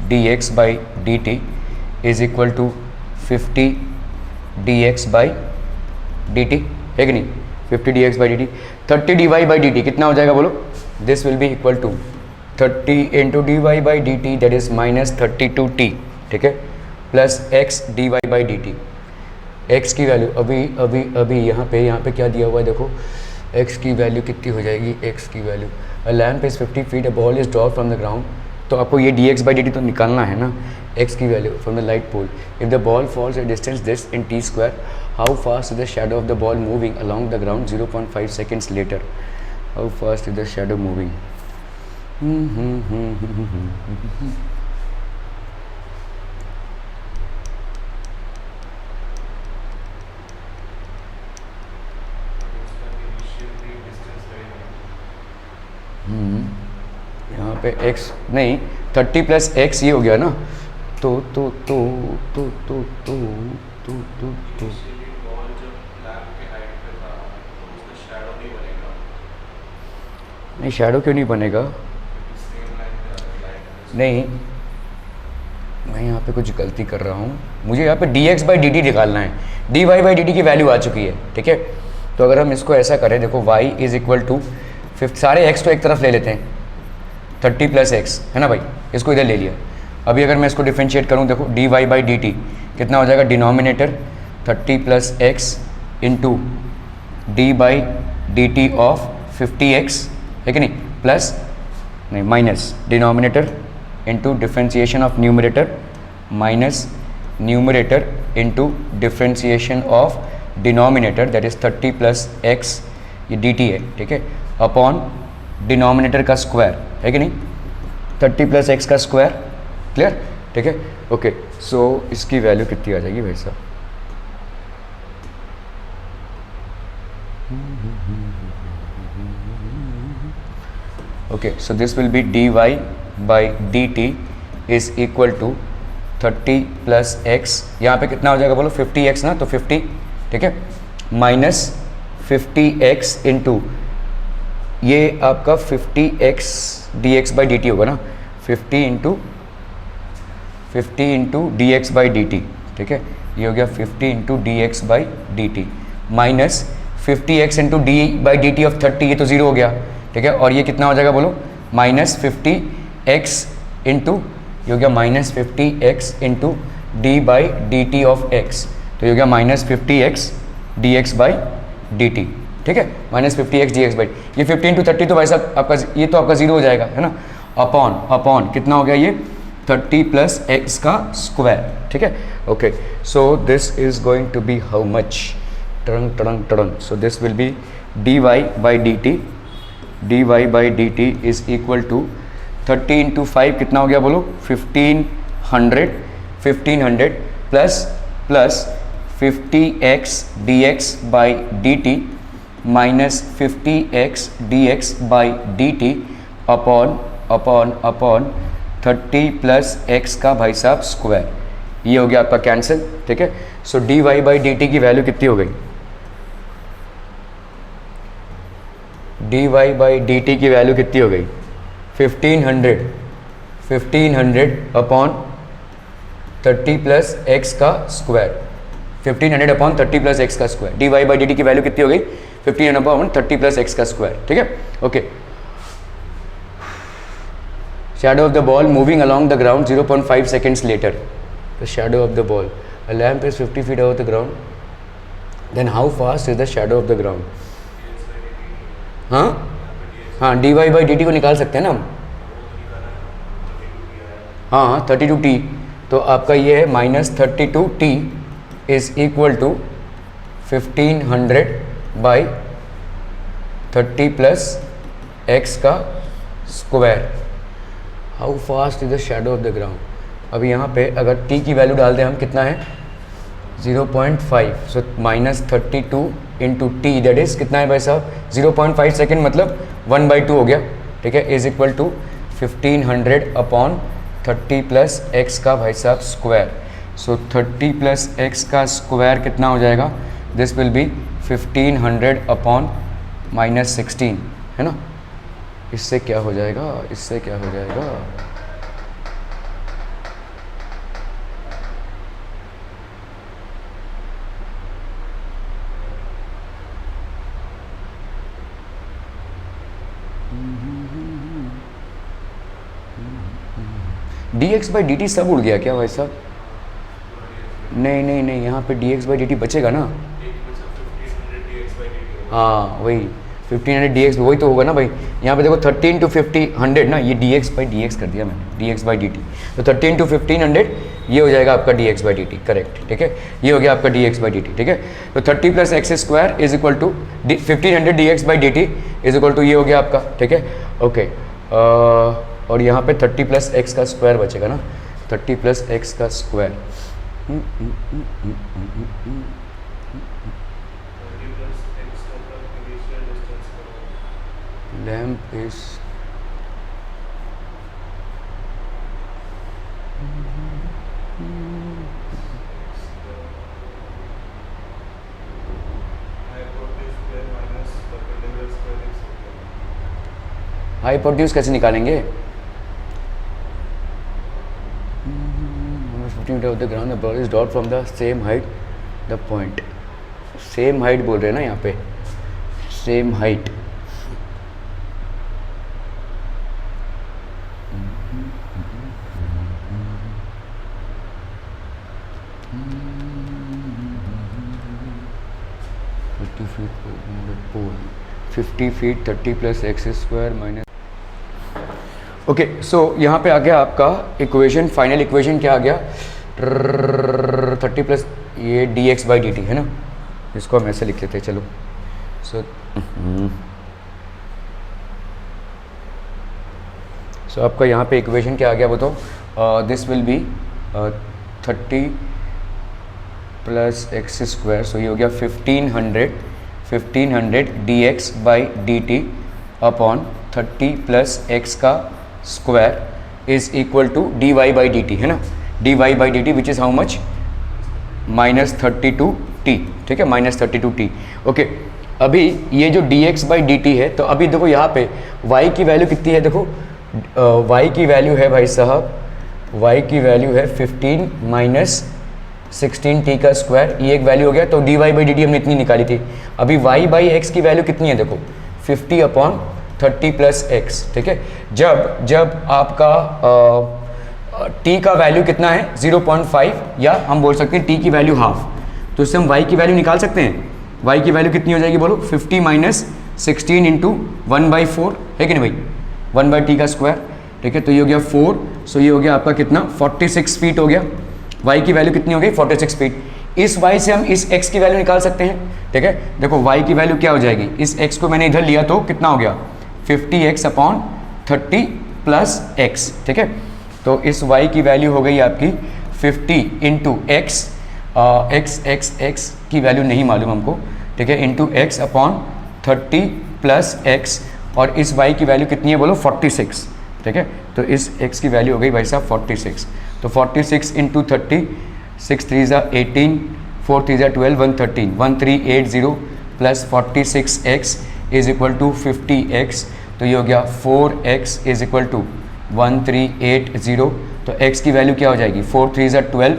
dx/dt is equal to 50 dx/dt, है कि नहीं, 50 dx/dt, 30 dy/dt कितना हो जाएगा बोलो, this will be equal to 30 into dy/dt that is -32t, ठीक है, प्लस x dy/dt, x की वैल्यू अभी यहाँ पे क्या दिया हुआ है देखो, x की वैल्यू कितनी हो जाएगी, x की value, a lamp is 50 feet, a ball is drop from the ground, तो आपको ये dx/dt तो निकालना है ना, x की value from the light pole, if the ball falls a distance this in t², how fast is the shadow of the ball moving along the ground 0.5 seconds later, how fast is the shadow moving, यहाँ पे x नहीं 30 plus x ये हो गया ना, तो नहीं, shadow क्यों नहीं बनेगा, नहीं, मैं यहाँ पे कुछ गलती कर रहा हूँ, मुझे यहाँ पे dx/dt निकालना है, dy/dt की वैल्यू आ चुकी है, ठीक है, तो अगर हम इसको ऐसा करें, देखो y इज इक्वल टू सारे x तो एक तरफ ले लेते हैं, 30 प्लस x, है ना भाई, इसको इधर ले लिया, अभी अगर मैं इसको डिफ्रेंशिएट करूँ, देखो dy/dt कितना हो जाएगा, denominator 30 plus x into d/dt of 50x, है कि नहीं, प्लस नहीं minus denominator into differentiation of numerator minus numerator into differentiation of denominator that is 30 plus x, ये dt है, ठीक है, अपॉन डिनोमिनेटर का स्क्वायर, है कि नहीं, 30 प्लस x का स्क्वायर, क्लियर, ठीक है, ओके, सो इसकी वैल्यू कितनी आ जाएगी भाई साहब, okay, so this will be dy/dt is equal to 30 plus x, यहाँ पे कितना हो जाएगा बोलो, 50x ना, तो 50, ठीक है, माइनस 50x इंटू ये आपका 50x dx/dt होगा ना, 50 into 50 into d x by D t, ठीक है, ये हो गया 50 into d x by D t minus 50x into D by D T of 30, ये तो ज़ीरो हो गया, ठीक है, और ये कितना हो जाएगा बोलो, -50x इंटू, ये हो गया -50x into D by D T of x, तो ये हो गया -50x D x by D t, ठीक है, -50x डी एक्स बाई, ये 50 इंटू 30 तो भाई साहब आपका ये तो आपका ज़ीरो हो जाएगा, है ना, अपॉन कितना हो गया ये 30 प्लस x का स्क्वायर, ठीक है, okay, so this is going to be how much, टरंग टरंग टरंग, so this will be dy by D T is equal to 30 into 5 कितना हो गया बोलो, 1500 plus 50x dx by D t minus 50x dx by D t upon 30 plus x का भाई साहब स्क्वायर, ये हो गया आपका कैंसिल, ठीक है, सो dy बाई डी टी की वैल्यू कितनी हो गई, dy बाई डी टी की वैल्यू कितनी हो गई, 1500 अपॉन 30 प्लस x का स्क्वायर, 1500 अपॉन 30 प्लस x का square, dy by D T की वैल्यू कितनी हो गई, 1500 अपॉन 30 प्लस x का स्क्वायर, ठीक है, okay, shadow of the ball moving along the ground 0.5 seconds later, the shadow of the ball, a lamp is 50 feet above the ground, then how fast is the shadow of the ground, हाँ dy by D t को निकाल सकते हैं ना हम, हाँ 32t, तो आपका ये है -32t is equal to 1500 by 30 plus x का square, how fast is the shadow of the ground, अभी यहाँ पे अगर t की वैल्यू डाल दें हम, कितना है 0.5, सो -32 इंटू टी दैट इज कितना है भाई साहब 0.5 सेकेंड, मतलब 1/2 हो गया, ठीक है, is equal to 1500 upon 30 plus x का भाई साहब स्क्वायर, सो 30 प्लस x का स्क्वायर कितना हो जाएगा, दिस विल बी 1500 अपॉन -16, है ना, इससे क्या हो जाएगा, इससे क्या हो जाएगा, dx बाई डी टी सब उड़ गया क्या भाई साहब, नहीं, यहाँ पे dx बाई डी टी बचेगा ना, हाँ वही 1500 dx, वही तो होगा ना भाई, यहाँ पे देखो 13 टू 100 ना, ये dx बाई dx कर दिया मैंने, dx बाई डी टी, तो 13 टू 1500 ये हो जाएगा आपका dx by D T, correct, ठीक है, ये हो गया आपका dx बाई डी टी, ठीक है, तो 30 plus x square is equal to 1500 dx by D T is equal to ये हो गया आपका, ठीक है, ओके, और यहाँ पे 30 प्लस एक्स का स्क्वायर बचेगा ना, 30 प्लस एक्स का स्क्वायर, लैम्प इज हाइपोटेन्यूज कैसे निकालेंगे, 15 metre off the ground, the ball is dropped from the same height the point, same height बोल रहे हैं ना यहाँ पे, same height, pole 50 feet 30 plus x square minus, okay, so यहाँ पे आ गया आपका इक्वेशन, फाइनल इक्वेशन क्या आ गया, 30 प्लस ये D x by D t, है ना, इसको हम ऐसे लिख लेते हैं, चलो, सो आपका यहाँ पे इक्वेशन क्या आ गया बताओ, this will be 30 plus x square, so ये हो गया 1500 d x by D t upon 30 plus x का square is equal to d y by D t, है ना, d y by D t which is how much -32t, ठीक है, -32t, okay, अभी ये जो d x by D t है, तो अभी देखो यहाँ पे y की वैल्यू कितनी है, देखो y की वैल्यू है भाई साहब y की वैल्यू है 15 माइनस 16t का स्क्वायर, ये एक वैल्यू हो गया। तो dy बाई डी टी हमने इतनी निकाली थी। अभी y बाई एक्स की वैल्यू कितनी है देखो, 50/30 प्लस एक्स, ठीक है। जब आपका t का वैल्यू कितना है 0.5, या हम बोल सकते हैं t की वैल्यू हाफ, तो इससे हम y की वैल्यू निकाल सकते हैं। y की वैल्यू कितनी हो जाएगी बोलो, 50 माइनस 16 इंटू 1/4 है कि नहीं भाई, 1/t का स्क्वायर, ठीक है। तो ये हो गया 4, सो ये हो गया आपका कितना 46 फीट हो गया। y की वैल्यू कितनी हो गई 46 फीट। इस y से हम इस x की वैल्यू निकाल सकते हैं, ठीक है। देखो y की वैल्यू क्या हो जाएगी, इस x को मैंने इधर लिया तो कितना हो गया 50x/30 प्लस x, ठीक है। तो इस y की वैल्यू हो गई आपकी 50 इंटू एक्स, x की वैल्यू नहीं मालूम हमको, ठीक है, इंटू x/30 प्लस x, और इस y की वैल्यू कितनी है बोलो 46, ठीक है। तो इस x की वैल्यू हो गई भाई साहब 46। तो 46 इंटू 30, 6 3 ज़ा 18, 4 3 ज़ा 12, 113, 1380 plus 46x is equal to 50x, तो ये हो गया 4x इज इक्वल टू 1380। तो x की वैल्यू क्या हो जाएगी, 4 3 ज़ा 12,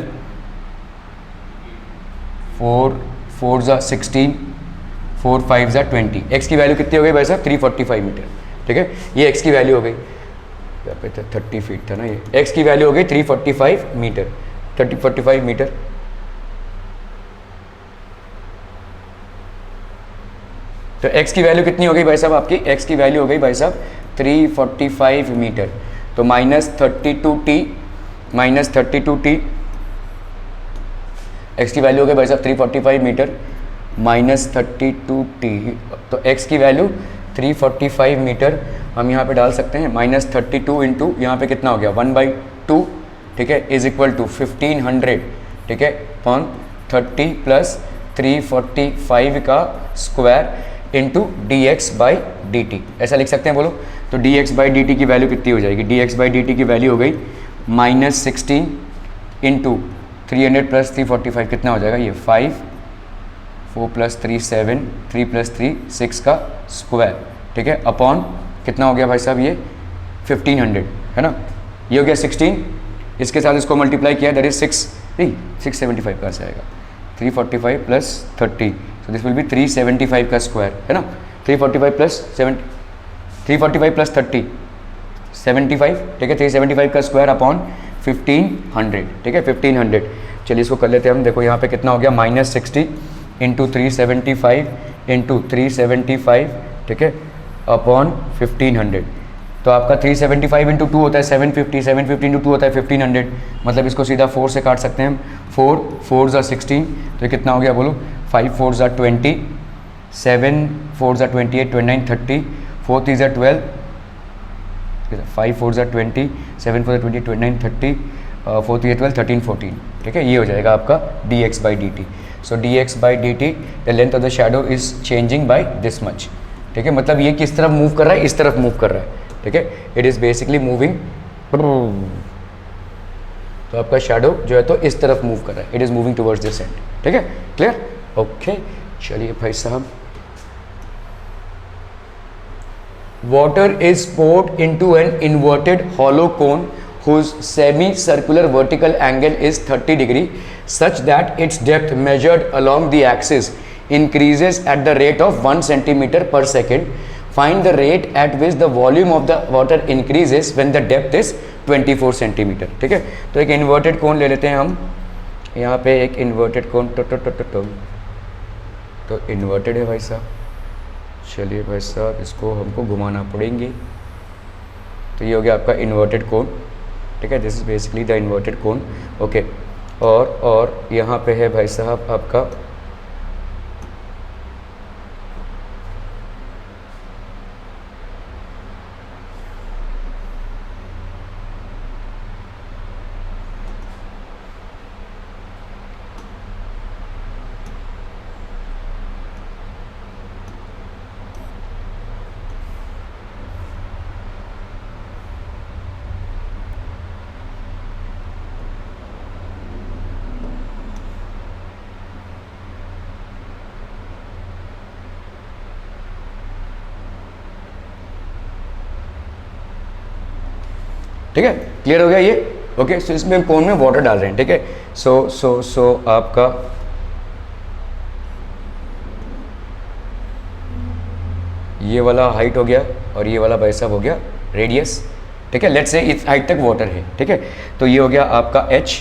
4 4 ज़ा 16, 4 5 ज़ा 20। x की वैल्यू कितनी हो गई भाई साहब 345 मीटर, ठीक है। ये x की वैल्यू हो गई, यहाँ पे 30 फीट था ना, ये x की वैल्यू हो गई 345 मीटर, 45 मीटर। तो x की वैल्यू कितनी हो गई भाई साहब आपकी, x की वैल्यू हो गई भाई साहब 345 मीटर। तो -32t, x की वैल्यू हो गई भाई साहब 345 मीटर -32t। तो x की वैल्यू 345 मीटर हम यहाँ पे डाल सकते हैं, -32 इंटू यहाँ पे कितना हो गया 1/2, ठीक है, इज इक्वल टू 1500, ठीक है, अपॉन 30 प्लस 345 का स्क्वायर इंटू dx/dt, ऐसा लिख सकते हैं बोलो। तो dx/dt की वैल्यू कितनी हो जाएगी, dx/dt की वैल्यू हो गई -16 इंटू 300 प्लस 345 कितना हो जाएगा, ये 5, 4 प्लस 3 7, 3 प्लस 3 6 का स्क्वायर, ठीक है, अपॉन कितना हो गया भाई साहब ये 1500, है ना। ये हो गया 16, इसके साथ इसको मल्टीप्लाई किया, दैट इज 675 का आएगा, 345 plus 30, so this will B 375 का स्क्वायर, है ना। 345 प्लस 30 75, ठीक है, 375 का स्क्वायर अपॉन 1500, ठीक है, 1500। चलिए इसको कर लेते हैं हम। देखो यहाँ पे कितना हो गया -60 इंटू 375 इंटू 375, ठीक है, अपॉन 1500। तो आपका 375 इंटू 2 होता है 750, 750 इंटू 2 होता है 1500, मतलब इसको सीधा 4 से काट सकते हैं हम। 4 4 ज़ा 16, तो ये कितना हो गया बोलो, 5 4 ज़ा 20, 7 4 ज़ा 28, 29 30, 4 3 ज़ा 12, 5 4 ज़ा 20, 7 4 ज़ा 20, 29 30, 4 3 12, 13 14, ठीक है। ये हो जाएगा आपका dx/dt। So dx/dt the length of the shadow is changing by this much, ठीक है, मतलब ये किस तरफ मूव कर रहा है, इस तरफ मूव कर रहा है, ठीक है, इट इज़ बेसिकली मूविंग। तो आपका शैडो जो है तो इस तरफ मूव कर रहा है, it is moving towards this and, ठीक है, क्लियर, ओके। चलिए भाई साहब, water is poured into an inverted hollow cone whose semi-circular vertical angle is 30 degree such that its depth measured along the axis increases at the rate of 1 centimeter per second. Find the rate at which the volume of the water increases when the depth is 24 centimeter, ठीक है। तो एक inverted cone ले लेते हैं हम, यहाँ पे एक inverted cone तो inverted है भाई साहब। चलिए भाई साहब इसको हमको घुमाना पड़ेंगे। तो ये हो गया आपका इन्वर्टेड कोन, ठीक है, this is basically the inverted cone, okay. और यहाँ पे है भाई साहब आपका ठीक है, क्लियर हो गया ये, ओके, सो इसमें हम कोन में वाटर डाल रहे हैं, ठीक है। सो आपका ये वाला हाइट हो गया और ये वाला भाई साहब हो गया रेडियस, ठीक है। लेट्स से इस हाइट तक वाटर है, ठीक है। तो ये हो गया आपका h,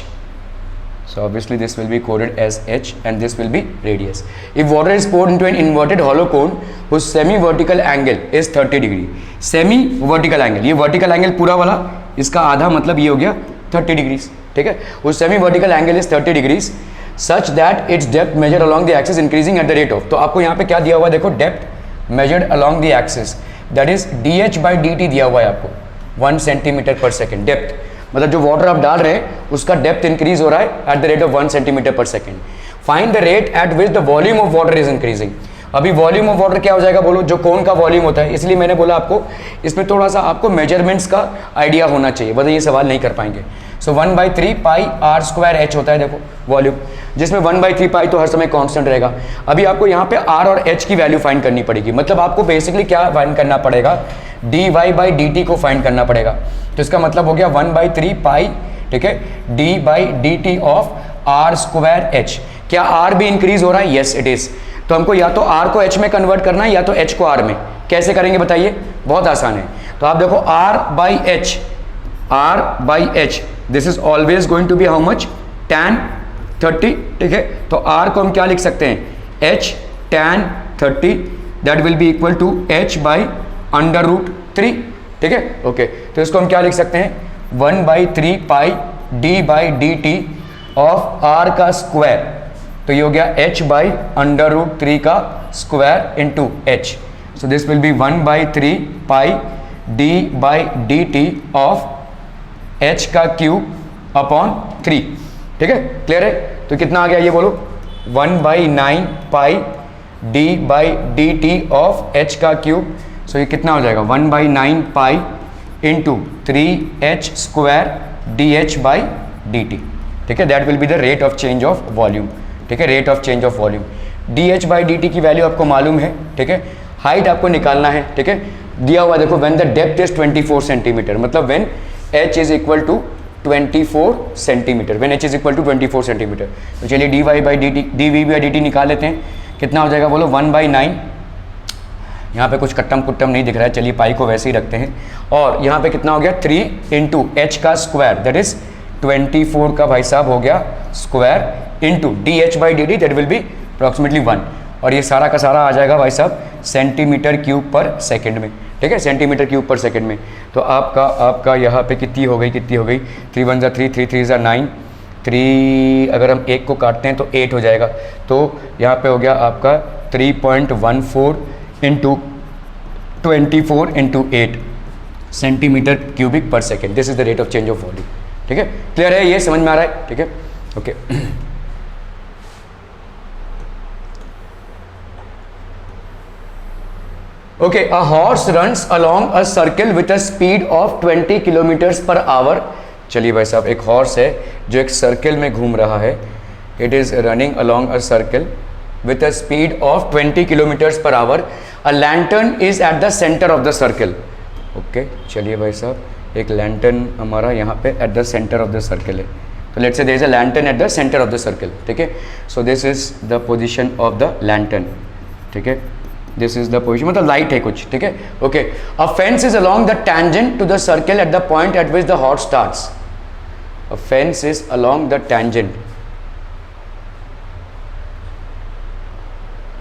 so obviously this will be coded as h and this will be radius. If water is poured into an inverted hollow cone whose semi vertical angle is 30 degree, semi vertical angle, ये vertical angle पूरा वाला, इसका आधा मतलब ये हो गया 30 degrees, ठीक है। उस semi vertical angle is 30 degrees such that its depth measured along the axis increasing at the rate of, तो आपको यहाँ पे क्या दिया हुआ है देखो, depth measured along the axis that is dh by dt दिया हुआ है आपको 1 सेंटीमीटर पर सेकेंड डेप्थ, मतलब जो वाटर आप डाल रहे हैं उसका डेप्थ इंक्रीज हो रहा है at the rate of 1 centimetre per second. Find the rate at which the volume of water is increasing. अभी वॉल्यूम ऑफ वाटर क्या हो जाएगा बोलो, जो कोन का वॉल्यूम होता है, इसलिए मैंने बोला आपको इसमें थोड़ा सा आपको मेजरमेंट्स का आइडिया होना चाहिए, वरना ये सवाल नहीं कर पाएंगे। सो 1/3 पाई आर स्क्वायर एच होता है देखो वॉल्यूम, जिसमें 1/3 पाई तो हर समय कांस्टेंट रहेगा। अभी आपको यहाँ पे आर और एच की वैल्यू फाइंड करनी पड़ेगी, मतलब आपको बेसिकली क्या फाइंड करना पड़ेगा, d y by D t को फाइंड करना पड़ेगा। तो इसका मतलब हो गया 1/3 पाई, ठीक है, d by D T of r square h. क्या आर भी इंक्रीज हो रहा है? Yes it is. तो हमको या तो आर को एच में कन्वर्ट करना है या तो एच को आर में। कैसे करेंगे बताइए? बहुत आसान है। तो आप देखो r by h this is always going to be how much, tan 30, ठीक है। तो आर को हम क्या लिख सकते हैं, h tan 30, that will be equal to h by √3, ठीक है। ओके, तो इसको हम क्या लिख सकते हैं, 1/3 pi d by D T of r का स्क्वायर, तो ये हो गया h बाई √3 का square into h. So this will be 1/3 pi d by D T of h का क्यूब अपॉन 3, ठीक है। क्लियर है? तो कितना आ गया ये बोलो, 1/9 pi d by D T of h का क्यूब। सो ये कितना हो जाएगा, 1/9 pi into 3h square d h by D t, ठीक है। That will be the rate of change of volume, ठीक है, rate of change of volume. D h by D T की वैल्यू आपको मालूम है, ठीक है। हाइट आपको निकालना है, ठीक है, दिया हुआ देखो, when the depth is 24 centimetre, मतलब when h is equal to 24 centimetre, when h is equal to 24 centimetre. तो चलिए d y by D t, d v by D t निकाल लेते हैं। कितना हो जाएगा बोलो, 1/9, यहाँ पे कुछ कट्टम कुट्टम नहीं दिख रहा है, चलिए पाई को वैसे ही रखते हैं। और यहाँ पे कितना हो गया, 3 इंटू एच का स्क्वायर, दैट इज 24 का भाई साहब हो गया square into D h by D T, that will B approximately 1। और ये सारा का सारा आ जाएगा भाई साहब सेंटीमीटर क्यूब पर सेकेंड में, ठीक है, सेंटीमीटर क्यूब पर सेकेंड में। तो आपका यहाँ पे कितनी हो गई, 3 1 3, 3 3 9, 3 अगर हम 1 को काटते हैं तो 8 हो जाएगा। तो यहाँ पे हो गया आपका 3.14 इंटू 24 इंटू 8 सेंटीमीटर क्यूबिक पर second. This is the rate of change of volume, ठीक है। क्लियर है? ये समझ में आ रहा है, ठीक है, okay. Okay, a horse runs along a circle with a speed of 20 kilometres per hour. चलिए भाई साहब, एक हॉर्स है जो एक सर्किल में घूम रहा है, it is running along a circle with a speed of 20 kilometers per hour. A lantern is at the center of the circle. Okay, चलिए भाई साहब, एक lantern हमारा यहाँ पे at the center of the circle है। तो let's say there is a lantern at the center of the circle, ठीक है। So this is the position of the lantern, ठीक है। This is the position, मतलब लाइट है कुछ, ठीक है। Okay, a fence is along the tangent to the circle at the point at which the horse starts. A fence is along the tangent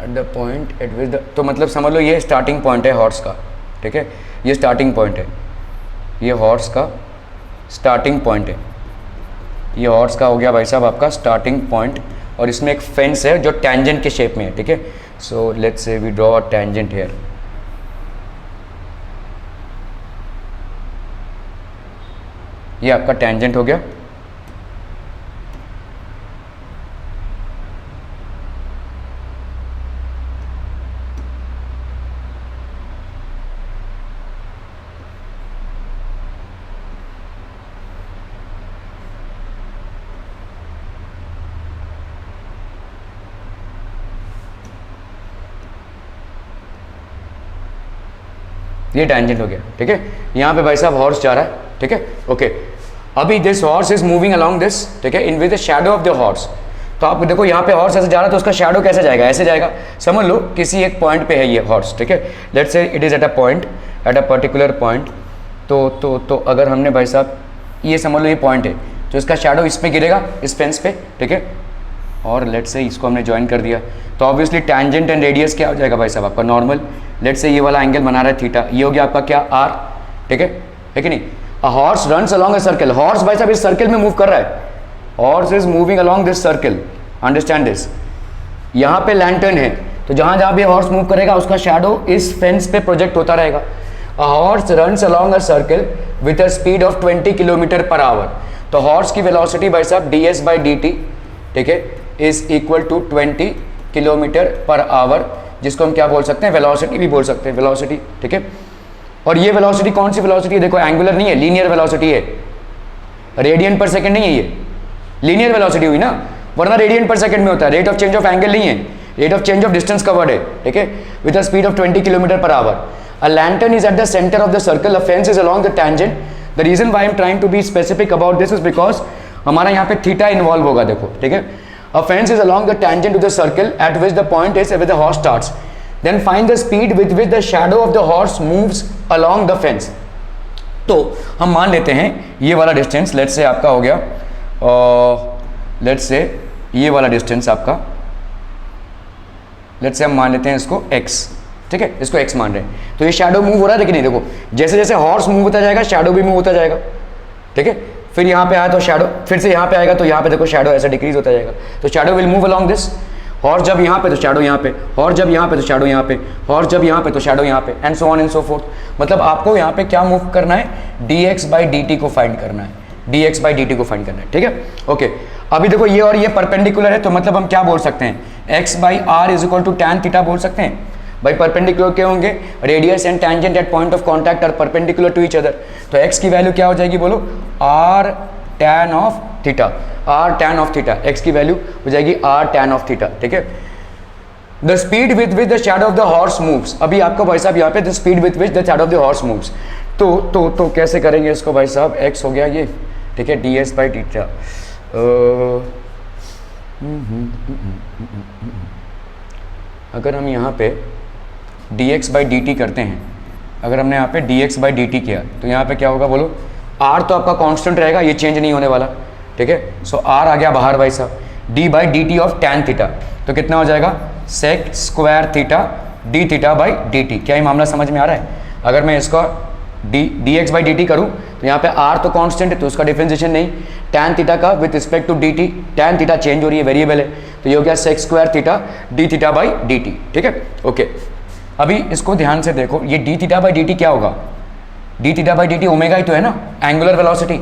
at the point eight which the, तो मतलब समझ लो ये starting point है horse का, ठीक है, ये starting point है, ये हॉर्स का स्टार्टिंग पॉइंट है, ये हॉर्स का हो गया भाई साहब आपका स्टार्टिंग पॉइंट। और इसमें एक फेंस है जो टेंजेंट के शेप में है, ठीक है। So let's say we draw a tangent here, ये आपका टेंजेंट हो गया। ये टेंजेंट हो गया, ठीक है। यहाँ पे भाई साहब हॉर्स जा रहा है, ठीक है, ओके। अभी this horse is moving along this, ठीक है, in with the shadow of the horse. तो आप देखो यहाँ पे हॉर्स ऐसे जा रहा है तो उसका शैडो कैसे जाएगा, ऐसे जाएगा। समझ लो किसी एक पॉइंट पे है ये हॉर्स, ठीक है, लेट्स से it is at a point, at a particular point. तो अगर हमने भाई साहब ये समझ लो ये पॉइंट है, तो इसका शैडो इस पे गिरेगा, इस फेंस पे, ठीक है, और लेट्स से इसको हमने ज्वाइन कर दिया, तो ऑब्वियसली टैंजेंट एंड रेडियस क्या हो जाएगा भाई साहब आपका नॉर्मल। लेट्स से ये वाला एंगल बना रहा है थीटा, ये हो गया आपका क्या आर, ठीक है कि नहीं। अ horse runs along a circle, horse भाई साहब इस सर्कल में मूव कर रहा है, horse is moving along this circle, understand this. यहाँ पे लैंटर्न है, तो जहाँ जहाँ भी हॉर्स मूव करेगा उसका शैडो इस फेंस पे प्रोजेक्ट होता रहेगा। A horse runs along a circle with a speed of 20 kilometre per hour. तो हॉर्स की वेलोसिटी भाई साहब ds/dt, ठीक है, is equal to 20 kilometre per hour, जिसको हम क्या बोल सकते हैं, वेलोसिटी भी बोल सकते हैं, वेलोसिटी, ठीक है। और ये वेलोसिटी कौन सी वेलोसिटी है, देखो एंगुलर नहीं है, लीनियर वेलोसिटी है, रेडियन पर सेकंड नहीं है, ये लीनियर वेलोसिटी हुई ना, वरना रेडियन पर सेकंड में होता है, rate of change of angle नहीं है, rate of change of distance covered है, ठीक है, with a speed of 20 kilometre per hour. A lantern is at the centre of the circle, a fence is along the tangent. The reason why I am trying to be specific about this is because हमारा यहाँ पे theta involve होगा, देखो, ठीक है। A fence is along the tangent to the circle at which the point is with the horse starts, then find the speed with which the shadow of the horse moves along the fence. तो हम मान लेते हैं ये वाला distance, let's say आपका हो गया, लेट्स से ये वाला डिस्टेंस आपका, लेट्स से हम मान लेते हैं इसको x, ठीक है, इसको x मान रहे हैं। तो ये शैडो मूव हो रहा है, लेकिन नहीं, देखो जैसे जैसे हॉर्स मूव होता जाएगा शैडो भी मूव होता जाएगा, ठीक है। फिर यहाँ पे आया तो शैडो, फिर से यहाँ पे आएगा तो यहाँ पे देखो शैडो ऐसा डिक्रीज होता जाएगा, तो shadow will move along this. Horse जब यहाँ पे तो शैडो यहाँ पे, हॉर्स जब यहाँ पे तो शैडो यहाँ पे, हॉर्स जब यहाँ पे तो शैडो यहाँ पे, and so on and so fourth. मतलब आपको यहाँ पे क्या मूव करना है, dx/dt को फाइंड करना है, dx/dt को फाइंड करना है, ठीक है, ओके। अभी देखो ये और ये परपेंडिकुलर है, तो मतलब हम क्या बोल सकते हैं, x/r is equal to tan theta बोल सकते हैं। भाई परपेंडिकुलर क्या होंगे, radius and tangent at point of contact are perpendicular to each other. तो x की वैल्यू क्या हो जाएगी बोलो, r tan of theta, r tan of theta, x की वैल्यू हो जाएगी r tan ऑफ थीटा, ठीक है। The speed with which the shadow of the horse moves, अभी आपका भाई साहब यहाँ पे the speed with which the shadow of the horse moves, तो कैसे करेंगे इसको भाई साहब, x हो गया ये, ठीक है, ds/थीटा। अगर हम यहाँ पे dx/dt करते हैं, अगर हमने यहाँ पे dx/dt किया तो यहाँ पे क्या होगा बोलो, r तो आपका कांस्टेंट रहेगा, ये चेंज नहीं होने वाला, ठीक है। सो r आ गया बाहर भाई साहब, d/dt ऑफ tan थीटा, तो कितना हो जाएगा, sec स्क्वायर थीटा d थीटा/dt। क्या ये मामला समझ में आ रहा है? अगर मैं इसका dx/dt करूँ तो यहाँ पे r तो कांस्टेंट है तो उसका डिफरेंशिएशन नहीं, tan थीटा का with respect to dt, tan theta change हो रही है, वेरिएबल है, तो ये हो गया sec स्क्वायर थीटा d थीटा/dt, ठीक है, ओके। अभी इसको ध्यान से देखो, ये d थीटा/dt क्या होगा, d थीटा/dt ओमेगा ही तो है ना, angular velocity,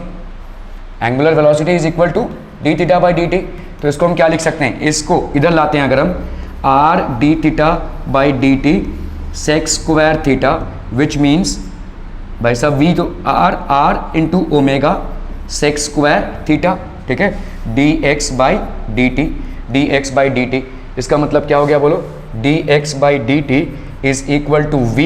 angular velocity is equal to d थीटा/dt। तो इसको हम क्या लिख सकते हैं, इसको इधर लाते हैं अगर हम, r d थीटा/dt sec square theta, which means भाई साहब v तो r into omega sec square theta, ठीक है, dx/dt, इसका मतलब क्या हो गया बोलो, dx/dt is equal to v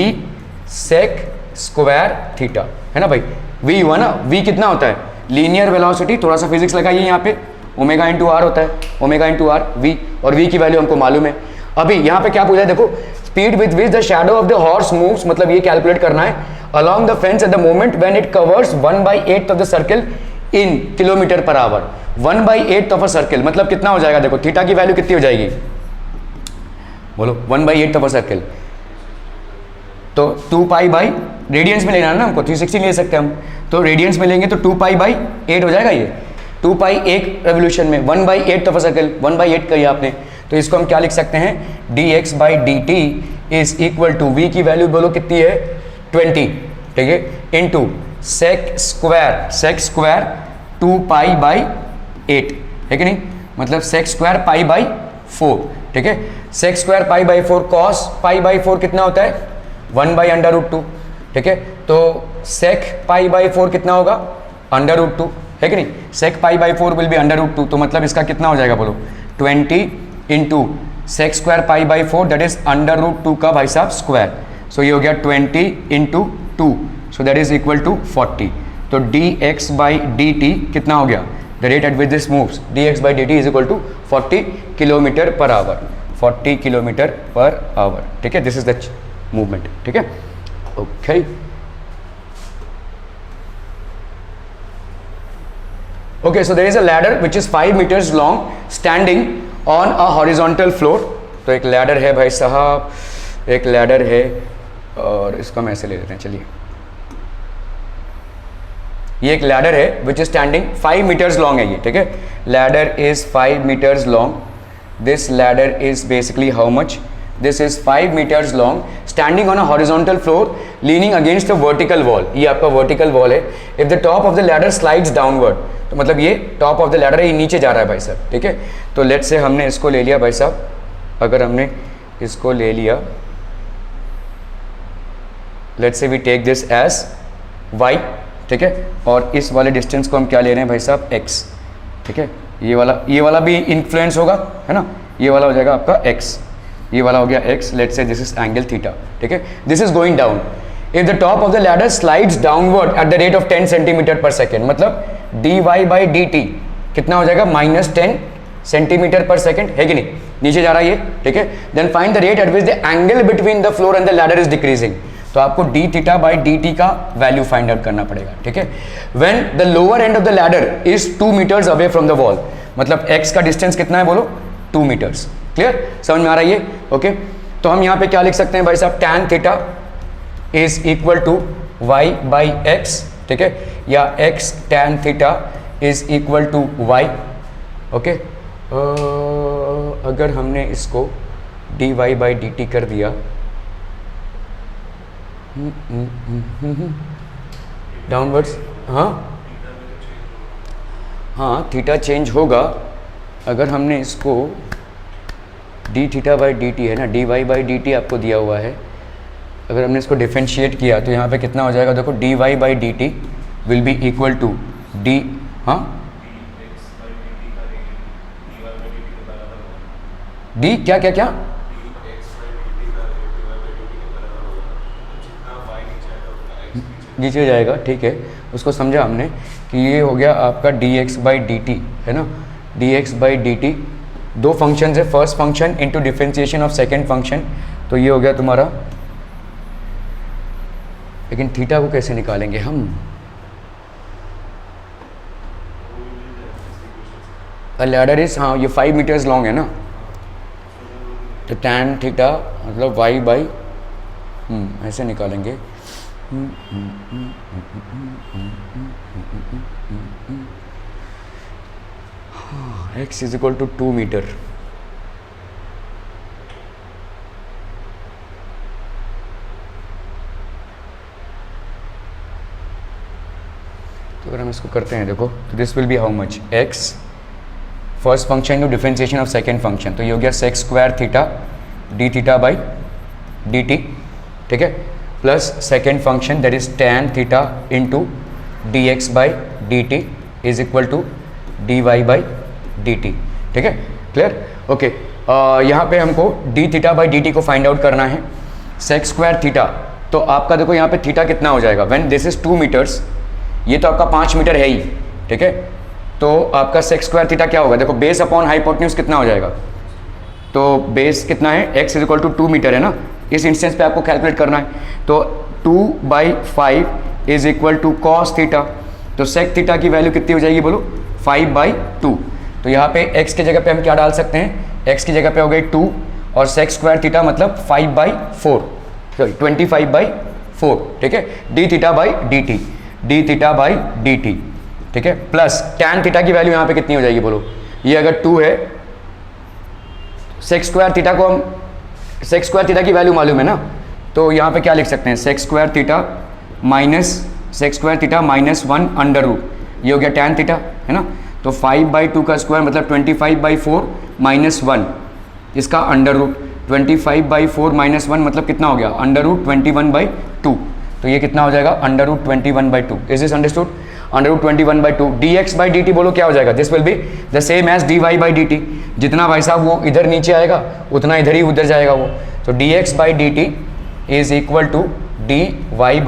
sec square theta, है ना भाई, v हुआ ना, v कितना होता है, लीनियर वेलोसिटी, थोड़ा सा फिजिक्स लगाइए यहाँ पे, ओमेगा इंटू आर होता है, ओमेगा इंटू आर v, और v की वैल्यू हमको मालूम है। अभी यहाँ पे क्या पूछा है, देखो speed with which the shadow of the horse moves, मतलब ये कैलकुलेट करना है, along the fence at the moment when it covers 1/8 of the circle in kilometre per our. 1/8 of a circle मतलब कितना हो जाएगा, देखो थीटा की वैल्यू कितनी हो जाएगी बोलो, 1/8 ऑफ अ सर्कल, तो 2 पाई बाई रेडियंस में लेना है ना हमको, 360 ले सकते हैं हम, तो रेडियंस में लेंगे तो 2 पाई/8 हो जाएगा, ये 2 पाई एक रेवोल्यूशन में, 1/8 ऑफ अ सर्कल, 1/8 करिए आपने, तो इसको हम क्या लिख सकते हैं, dx/dt is equal to v की वैल्यू बोलो कितनी है 20, ठीक है, इंटू सेक स्क्वायर 2 पाई/8, है कि नहीं, मतलब सेक स्क्वायर पाई/4, ठीक है, सेक स्क्वायर पाई/4 कॉस पाई/4 कितना होता है 1/√2, ठीक है, तो सेक पाई/4 कितना होगा √2, है कि नहीं, सेक पाई/4 विल बी √2, तो मतलब इसका कितना हो जाएगा बोलो 20 इंटू सेक स्क्वायर पाई/4 दैट इज √2 का भाई साहब स्क्वायर, सो ये हो गया 20 into 2, so that is equal to 40, तो dx बाई dt कितना हो गया, the rate at which this moves, dx by dt is equal to 40 kilometre per hour, 40 kilometre per hour, ठीक है, दिस इज द मूवमेंट, ठीक है, okay. Okay, so there is a ladder which is 5 meters long standing on a horizontal floor. तो एक ladder है भाई साहब, एक लैडर है, और इसको हम ऐसे ले लेते हैं, चलिए, ये एक लैडर है which is standing 5 meters long है ये, ठीक है, ladder is 5 meters long, this ladder is basically how much, this is 5 meters long standing on a horizontal floor leaning against a vertical wall, ये आपका vertical wall है, if the top of the ladder slides downward, तो मतलब ये top of the ladder है, ये नीचे जा रहा है भाई साहब, ठीक है, तो लेट्स से हमने इसको ले लिया भाई साहब, अगर हमने इसको ले लिया, let's say we take this as y, ठीक है, और इस वाले डिस्टेंस को हम क्या ले रहे हैं भाई साहब, x, ठीक है, ये वाला भी इन्फ्लुएंस होगा, है ना, ये वाला हो जाएगा आपका x, ये वाला हो गया x, let's say this is angle theta, ठीक है, this is going down, if the top of the ladder slides downward eight the rate of 10 centimetre per second, मतलब dy बाई dt कितना हो जाएगा, -10 सेंटीमीटर पर सेकेंड, है कि नहीं, नीचे जा रहा है ये, ठीक है, then find the rate at which the angle between the floor and the ladder is decreasing, तो आपको d थीटा बाई dt का वैल्यू फाइंड आउट करना पड़ेगा, ठीक है, when the lower end of the ladder is 2 metres away from the wall, मतलब x का distance कितना है बोलो, 2 मीटर्स, क्लियर, समझ में आ रहा है ये, ओके, तो हम यहाँ पे क्या लिख सकते हैं भाई साहब, tan theta is equal to y by x, ठीक है, या x tan theta is equal to y, okay, अगर हमने इसको dy बाई dt कर दिया, डाउनवर्ड्स, हाँ थीटा चेंज होगा, अगर हमने इसको d थीटा बाई dt है ना, dy बाई dt आपको दिया हुआ है, अगर हमने इसको डिफरेंशिएट किया तो यहाँ पे कितना हो जाएगा, देखो dy by dt will be equal to d, हाँ d क्या क्या क्या, नीचे जाएगा, ठीक है, उसको समझा हमने कि ये हो गया आपका dx बाई dt, है ना, dx बाई dt, दो फंक्शन है, first function into differentiation of second function, तो ये हो गया तुम्हारा, लेकिन थीटा को कैसे निकालेंगे हम, लैडर इज, हाँ ये 5 मीटर्स लॉन्ग है ना, तो tan थीटा मतलब y बाई, ऐसे निकालेंगे, x is equal to 2 metre, तो अगर हम इसको करते हैं देखो, तो this will be how much, x first function to differentiation of second function, तो ये हो गया sec square theta d theta by D t, ठीक है, plus second function that is tan theta into d x by D T is equal to d y by D t, ठीक है, clear, okay, यहाँ पे हमको D theta by D t को find out करना है, सेक स्क्वायर थीटा, तो आपका देखो यहाँ पे थीटा कितना हो जाएगा, व्हेन दिस इज 2 मीटर्स, ये तो आपका 5 मीटर है ही, ठीक है, तो आपका सेक स्क्वायर थीटा क्या होगा, देखो बेस अपॉन हाइपोटेन्यूज कितना हो जाएगा, तो बेस कितना है, x is equal to 2 metre है ना, इस इंस्टेंस पे आपको कैलकुलेट करना है, तो 2/5 is equal to cos theta, तो सेक थीटा की वैल्यू कितनी हो जाएगी बोलो, 5/2, तो यहाँ पे x की जगह पे हम क्या डाल सकते हैं, x की जगह पे हो गई 2 और सेक स्क्वायर थीटा मतलब 5/4, सॉरी 25/4, ठीक है, D theta by D t, D theta by D t, ठीक है, प्लस tan थीटा की वैल्यू यहाँ पे कितनी हो जाएगी बोलो, ये अगर 2 है, सेक स्क्वायर थीटा को हम, सेक स्क्वायर थीटा की वैल्यू मालूम है ना, तो यहाँ पे क्या लिख सकते हैं, sec square theta -1 under root, ये हो गया tan थीटा, है ना, तो 5/2 का स्क्वायर मतलब 25/4 -1, इसका अंडर रूट, 25/4 -1 मतलब कितना हो गया, अंडर रूट 21/2, तो ये कितना हो जाएगा, under root 21/2, is this understood, under root 21/2, dx by D t बोलो क्या हो जाएगा, this will be the same as dy by D t, जितना भाई साहब वो इधर नीचे आएगा उतना इधर ही उधर जाएगा वो, तो dx by D T is equal to dy by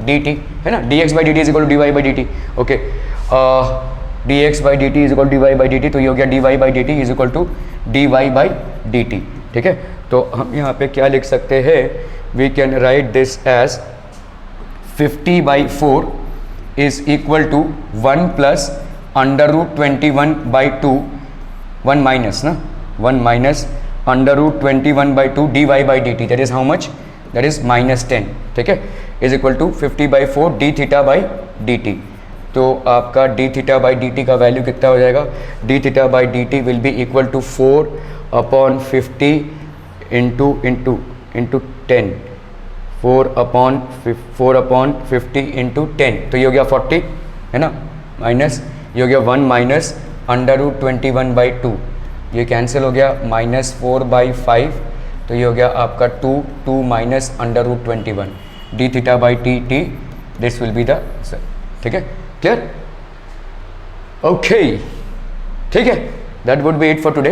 D t, है ना, d x by D T is equal to d y by D t. Okay, d x by D T is equal to d y by D T, तो ये हो गया d y by D T is equal to d y by D t. ठीक है, तो हम यहाँ पे क्या लिख सकते हैं, we can write this as 50/4 is equal to 1 plus under root 21/2, 1 minus ना, 1 minus under root 21/2 d y by D T, that is how much, that is -10। ठीक है, is equal to 50/4 d theta by D T. तो आपका d theta by D t का value कितना हो जाएगा, d theta by D t will be equal to 4/50 into 10, 4/50 into 10, तो ये हो गया 40, है ना, माइनस ये हो गया 1 माइनस अंडर रूट 21/2, ये कैंसिल हो गया, -4/5, तो ये हो गया आपका 2 minus under root 21 d theta by t t, this will be the answer. ठीक है, क्लियर, ओके, ठीक है, that would be it for today.